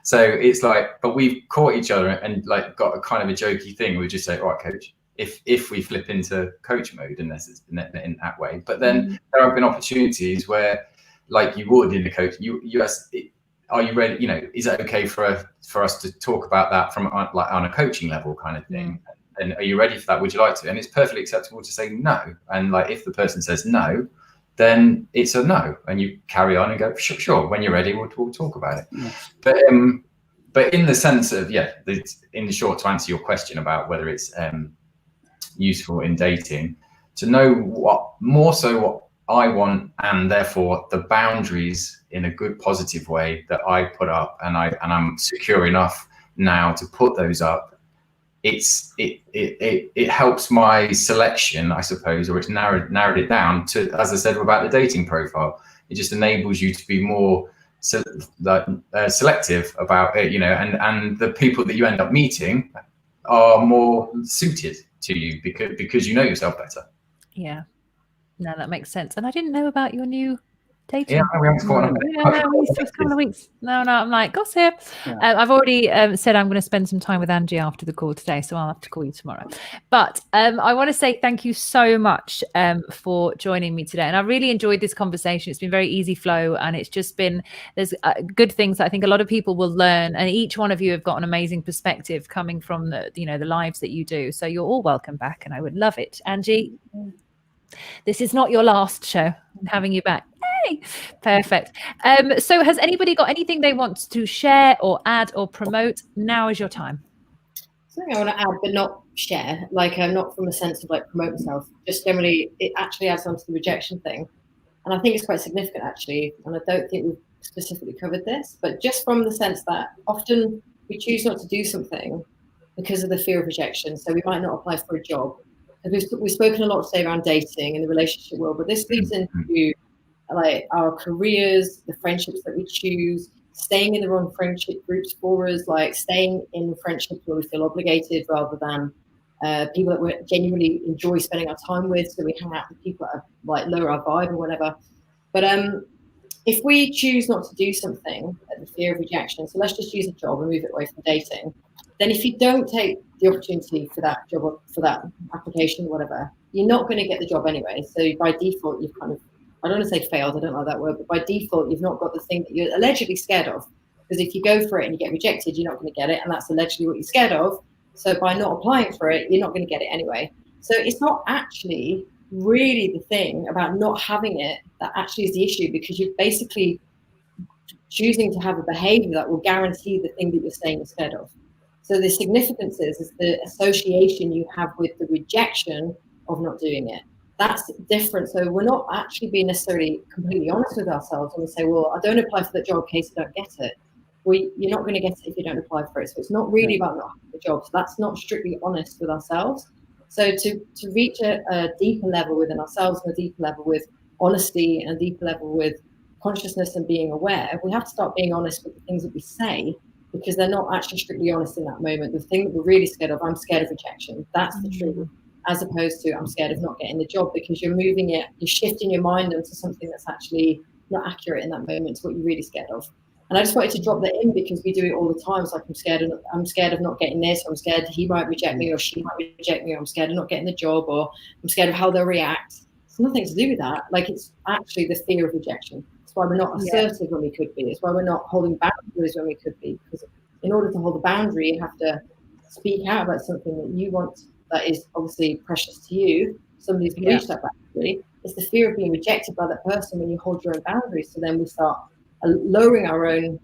Speaker 2: So it's like, but we've caught each other and like got a kind of a jokey thing. We just say, all right, coach, if we flip into coach mode in that way. But then there have been opportunities where, like you would in the coach, are you ready? You know, is it okay for us to talk about that from like on a coaching level kind of thing? And are you ready for that? Would you like to? And it's perfectly acceptable to say no. And like if the person says no, then it's a no, and you carry on and go, sure, when you're ready, we'll talk about it. Yeah. But in the sense of in the short, to answer your question about whether it's useful in dating, to know what I want, and therefore the boundaries in a good positive way that I put up, and I'm secure enough now to put those up. It helps my selection, I suppose, or it's narrowed it down to, as I said about the dating profile. It just enables you to be more selective about it, you know, and the people that you end up meeting are more suited to you because you know yourself better.
Speaker 1: Yeah. No, that makes sense. And I didn't know about your new dating.
Speaker 2: Yeah, we haven't spoken
Speaker 1: a couple of weeks. No, I'm like, gossip. Yeah. I've already said I'm going to spend some time with Angie after the call today, so I'll have to call you tomorrow. But I want to say thank you so much for joining me today. And I really enjoyed this conversation. It's been very easy flow, and it's just been, there's good things that I think a lot of people will learn. And each one of you have got an amazing perspective coming from the lives that you do. So you're all welcome back, and I would love it. Angie, this is not your last show. I'm having you back. Hey, perfect. So has anybody got anything they want to share or add or promote? Now is your time.
Speaker 4: Something I want to add, but not share, like not from a sense of like promote myself, just generally, it actually adds on to the rejection thing. And I think it's quite significant actually. And I don't think we've specifically covered this, but just from the sense that often we choose not to do something because of the fear of rejection. So we might not apply for a job. We've spoken a lot today around dating and the relationship world, but this leads into like our careers, the friendships that we choose, staying in the wrong friendship groups for us, like staying in friendships where we feel obligated rather than people that we genuinely enjoy spending our time with. So we hang out with people that are, like lower our vibe or whatever. But if we choose not to do something at the fear of rejection, so let's just use a job and move it away from dating, then if you don't take the opportunity for that job or for that application or whatever, you're not going to get the job anyway. So by default, you've kind of, I don't want to say failed, I don't like that word, but by default, you've not got the thing that you're allegedly scared of. Because if you go for it and you get rejected, you're not going to get it. And that's allegedly what you're scared of. So by not applying for it, you're not going to get it anyway. So it's not actually really the thing about not having it that actually is the issue, because you're basically choosing to have a behavior that will guarantee the thing that you're saying you're scared of. So the significance is the association you have with the rejection of not doing it. That's different. So we're not actually being necessarily completely honest with ourselves when we say, well, I don't apply for that job in case I don't get it. Well, you're not going to get it if you don't apply for it. So it's not really about not having the job. So that's not strictly honest with ourselves. So to reach a deeper level within ourselves and a deeper level with honesty and a deeper level with consciousness and being aware, we have to start being honest with the things that we say, because they're not actually strictly honest in that moment. The thing that we're really scared of, I'm scared of rejection. That's the truth, as opposed to I'm scared of not getting the job, because you're moving it, you're shifting your mind onto something that's actually not accurate in that moment to what you're really scared of. And I just wanted to drop that in because we do it all the time. It's like I'm scared of not getting this, or I'm scared he might reject me, or she might reject me, or I'm scared of not getting the job, or I'm scared of how they'll react. It's nothing to do with that. Like, it's actually the fear of rejection. It's why we're not assertive when we could be. It's why we're not holding boundaries when we could be. Because in order to hold a boundary, you have to speak out about something that you want, that is obviously precious to you, somebody who's reached that boundary, it's the fear of being rejected by that person when you hold your own boundaries. So then we start lowering our own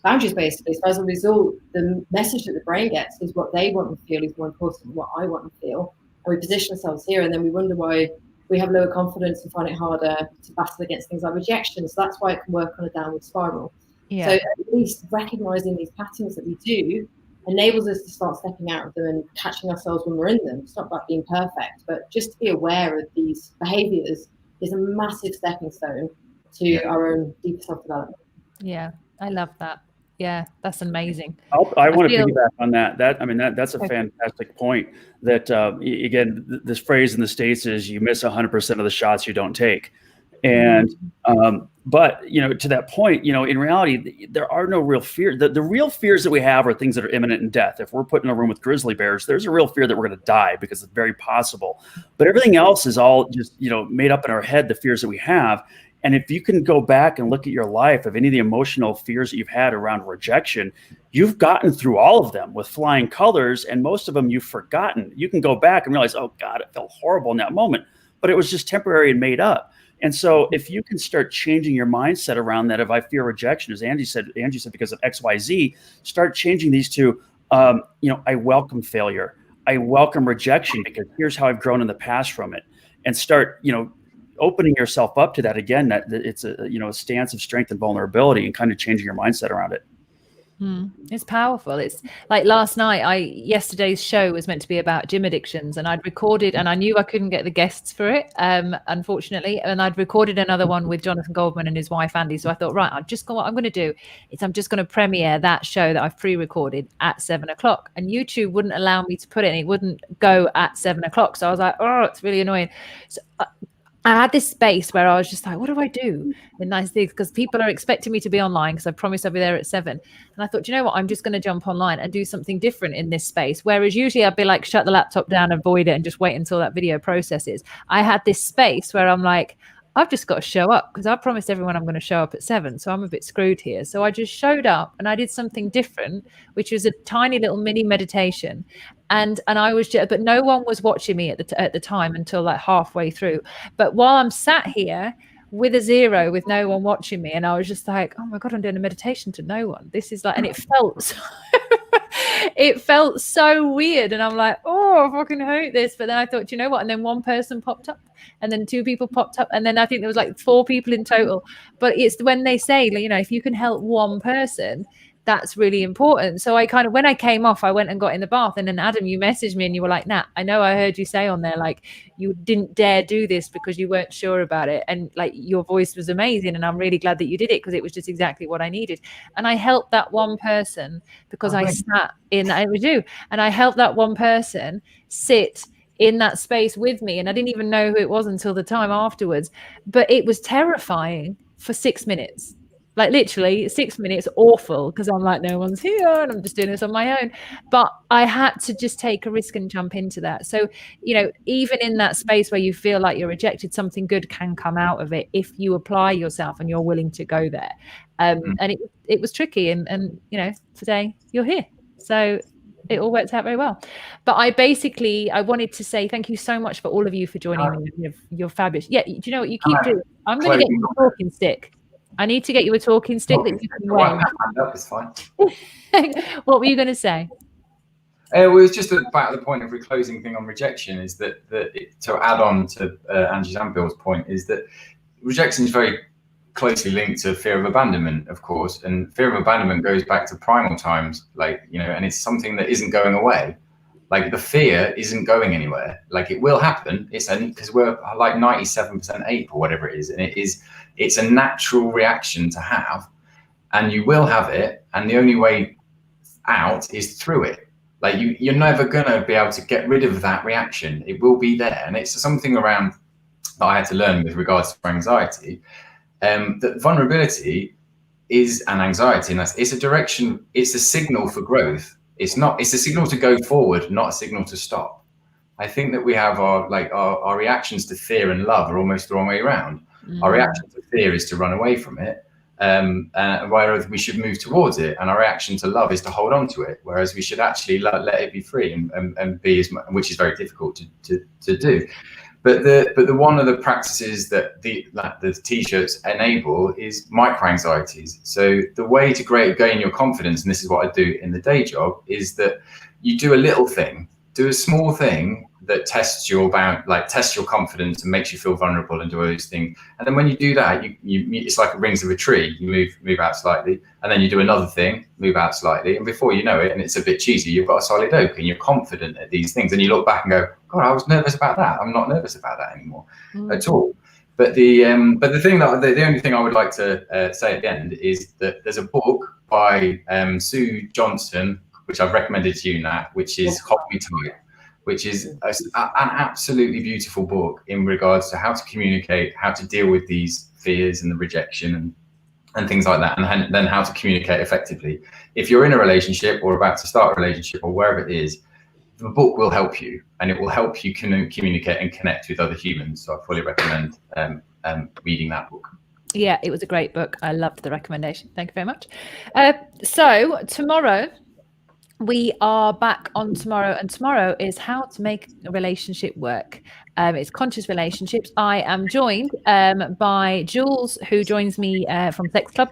Speaker 4: boundaries, basically. So as a result, the message that the brain gets is what they want to feel is more important than what I want to feel. And we position ourselves here, and then we wonder why we have lower confidence and find it harder to battle against things like rejection. So that's why it can work on a downward spiral. So at least recognizing these patterns that we do enables us to start stepping out of them and catching ourselves when we're in them. It's not about being perfect, but just to be aware of these behaviors is a massive stepping stone to our own deeper self-development.
Speaker 1: Yeah, I love that. Yeah, that's amazing.
Speaker 3: I want to piggyback on that. That's a fantastic point. That again, this phrase in the States is you miss 100% of the shots you don't take. And but to that point, in reality, there are no real fears. The real fears that we have are things that are imminent in death. If we're put in a room with grizzly bears, there's a real fear that we're going to die, because it's very possible. But everything else is all just made up in our head, the fears that we have. And if you can go back and look at your life of any of the emotional fears that you've had around rejection, you've gotten through all of them with flying colors, and most of them you've forgotten. You can go back and realize, oh God, it felt horrible in that moment, but it was just temporary and made up. And so if you can start changing your mindset around that, if I fear rejection, as Angie said, because of X, Y, Z, start changing these to, I welcome failure. I welcome rejection, because here's how I've grown in the past from it. And start, opening yourself up to that again, that it's a stance of strength and vulnerability, and kind of changing your mindset around it.
Speaker 1: It's powerful. It's like last night, yesterday's show was meant to be about gym addictions, and I'd recorded, and I knew I couldn't get the guests for it, unfortunately, and I'd recorded another one with Jonathan Goldman and his wife Andy. So I thought, right, what I'm going to do is I'm just going to premiere that show that I've pre-recorded at 7:00, and YouTube wouldn't allow me to put it, and it wouldn't go at 7:00. So I was like, oh, it's really annoying. So I had this space where I was just like, what do I do with nice things? Because people are expecting me to be online, because I promised I'd be there at 7. And I thought, you know what? I'm just going to jump online and do something different in this space. Whereas usually I'd be like, shut the laptop down, avoid it, and just wait until that video processes. I had this space where I'm like, I've just got to show up, because I promised everyone I'm going to show up at 7. So I'm a bit screwed here. So I just showed up and I did something different, which was a tiny little mini meditation. And I was just, but no one was watching me at the time until like halfway through. But while I'm sat here with a 0, with no one watching me, and I was just like, oh my God, I'm doing a meditation to no one. This is like, and it felt so weird. And I'm like, oh, I fucking hate this. But then I thought, you know what? And then one person popped up, and then 2 people popped up. And then I think there was like 4 people in total. But it's when they say, if you can help one person, that's really important. So I kind of, when I came off, I went and got in the bath, and then Adam, you messaged me and you were like, Nat, I know I heard you say on there, like, you didn't dare do this because you weren't sure about it. And like, your voice was amazing. And I'm really glad that you did it, because it was just exactly what I needed. And I helped that one person because I sat in, it was you. And I helped that one person sit in that space with me. And I didn't even know who it was until the time afterwards, but it was terrifying for 6 minutes. Like literally 6 minutes, awful, because I'm like, no one's here and I'm just doing this on my own. But I had to just take a risk and jump into that. So, even in that space where you feel like you're rejected, something good can come out of it if you apply yourself and you're willing to go there. And it was tricky. And today you're here. So it all worked out very well. But I wanted to say thank you so much for all of you for joining me. You're fabulous. Yeah, do you know what you keep doing? I'm going to get you a talking stick. I need to get you a talking stick that you can wave.
Speaker 2: It's fine.
Speaker 1: What were you going to say?
Speaker 2: It was just about the point of closing thing on rejection, is that to add on to Angie's and Bill's point, is that rejection is very closely linked to fear of abandonment, of course, and fear of abandonment goes back to primal times, and it's something that isn't going away. Like, the fear isn't going anywhere. Like, it will happen. Because we're like 97% ape or whatever it is, and it's a natural reaction to have, and you will have it, and the only way out is through it. Like, you're never gonna be able to get rid of that reaction. It will be there, and it's something around that I had to learn with regards to anxiety. That vulnerability is an anxiety, and it's a direction. It's a signal for growth. It's a signal to go forward, not a signal to stop. I think that we have our reactions to fear and love are almost the wrong way around. Our reaction to fear is to run away from it, whereas we should move towards it, and our reaction to love is to hold on to it, whereas we should actually let it be free and be as much, which is very difficult to do. But the one of the practices that the t-shirts enable is micro anxieties. So the way to gain your confidence, and this is what I do in the day job, is that you do a little thing, do a small thing that tests your confidence and makes you feel vulnerable and do all those things. And then when you do that, you it's like rings of a tree. You move out slightly, and then you do another thing, move out slightly, and before you know it, and it's a bit cheesy, you've got a solid oak, and you're confident at these things. And you look back and go, God, I was nervous about that. I'm not nervous about that anymore at all. But the only thing I would like to say at the end is that there's a book by Sue Johnson, which I've recommended to you, Nat, which is Hold Me Tight, which is an absolutely beautiful book in regards to how to communicate, how to deal with these fears and the rejection and things like that, and then how to communicate effectively. If you're in a relationship or about to start a relationship or wherever it is, the book will help you, and it will help you communicate and connect with other humans. So I fully recommend reading that book.
Speaker 1: Yeah, it was a great book. I loved the recommendation. Thank you very much. So tomorrow, we are back on tomorrow, and tomorrow is how to make a relationship work. It's conscious relationships. I am joined by Jules, who joins me from Sex Club.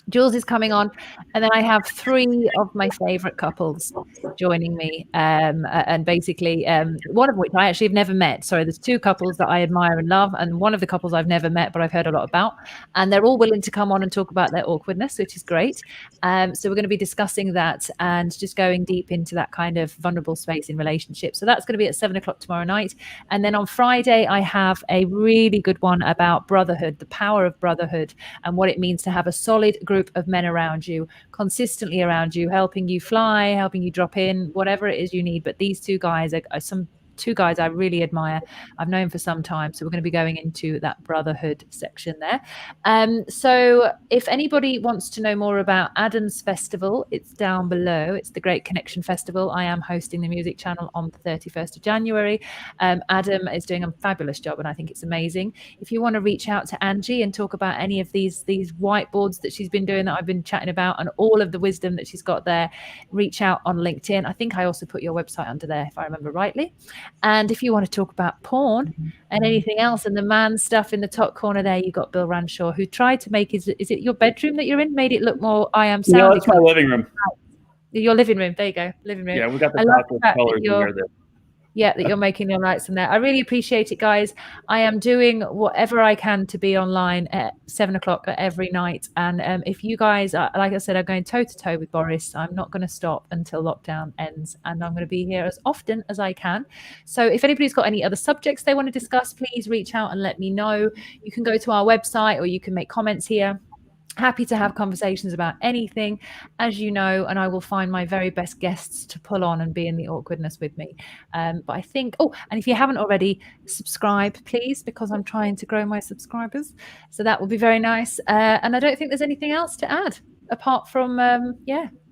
Speaker 1: Jules is coming on, and then I have 3 of my favorite couples joining me, and basically one of which I actually have never met. Sorry, there's 2 couples that I admire and love, and one of the couples I've never met, but I've heard a lot about, and they're all willing to come on and talk about their awkwardness, which is great. So we're going to be discussing that and just going deep into that kind of vulnerable space in relationships. So that's going to be at 7 o'clock tomorrow night. And then on Friday, I have a really good one about brotherhood, the power of brotherhood, and what it means to have a solid group of men around you, consistently around you, helping you fly, helping you drop in, whatever it is you need. But these 2 guys are some 2 guys I really admire. I've known for some time, so we're going to be going into that brotherhood section there. So if anybody wants to know more about Adam's festival, it's down below. It's the Great Connection Festival. I am hosting the music channel on the 31st of January. Adam is doing a fabulous job, and I think it's amazing. If you want to reach out to Angie and talk about any of these whiteboards that she's been doing that I've been chatting about, and all of the wisdom that she's got there, reach out on LinkedIn. I think I also put your website under there, if I remember rightly. And if you want to talk about porn and anything else and the man stuff in the top corner there, you got Bill Ranshaw, who tried to make is it your bedroom that you're in? Made it look more I am sound.
Speaker 3: No, it's my living room.
Speaker 1: Your living room. There you go. Living room.
Speaker 3: Yeah, we got the chocolate colors in here.
Speaker 1: Yeah, that you're making your lights in there. I really appreciate it, guys. I am doing whatever I can to be online at 7 o'clock every night. And if you guys, are, like I said, are going toe-to-toe with Boris, I'm not going to stop until lockdown ends. And I'm going to be here as often as I can. So if anybody's got any other subjects they want to discuss, please reach out and let me know. You can go to our website or you can make comments here. Happy to have conversations about anything, as you know, and I will find my very best guests to pull on and be in the awkwardness with me. But I think, and if you haven't already, subscribe, please, because I'm trying to grow my subscribers. So that will be very nice. And I don't think there's anything else to add apart from,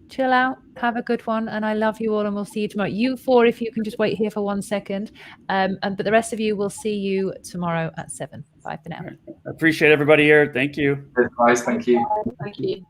Speaker 1: chill out, have a good one, and I love you all, and we'll see you tomorrow. You 4, if you can just wait here for 1 second, but the rest of you will see you tomorrow at 7. Bye for now.
Speaker 3: I appreciate everybody here. Thank you.
Speaker 2: Guys, thank you.
Speaker 4: Thank you.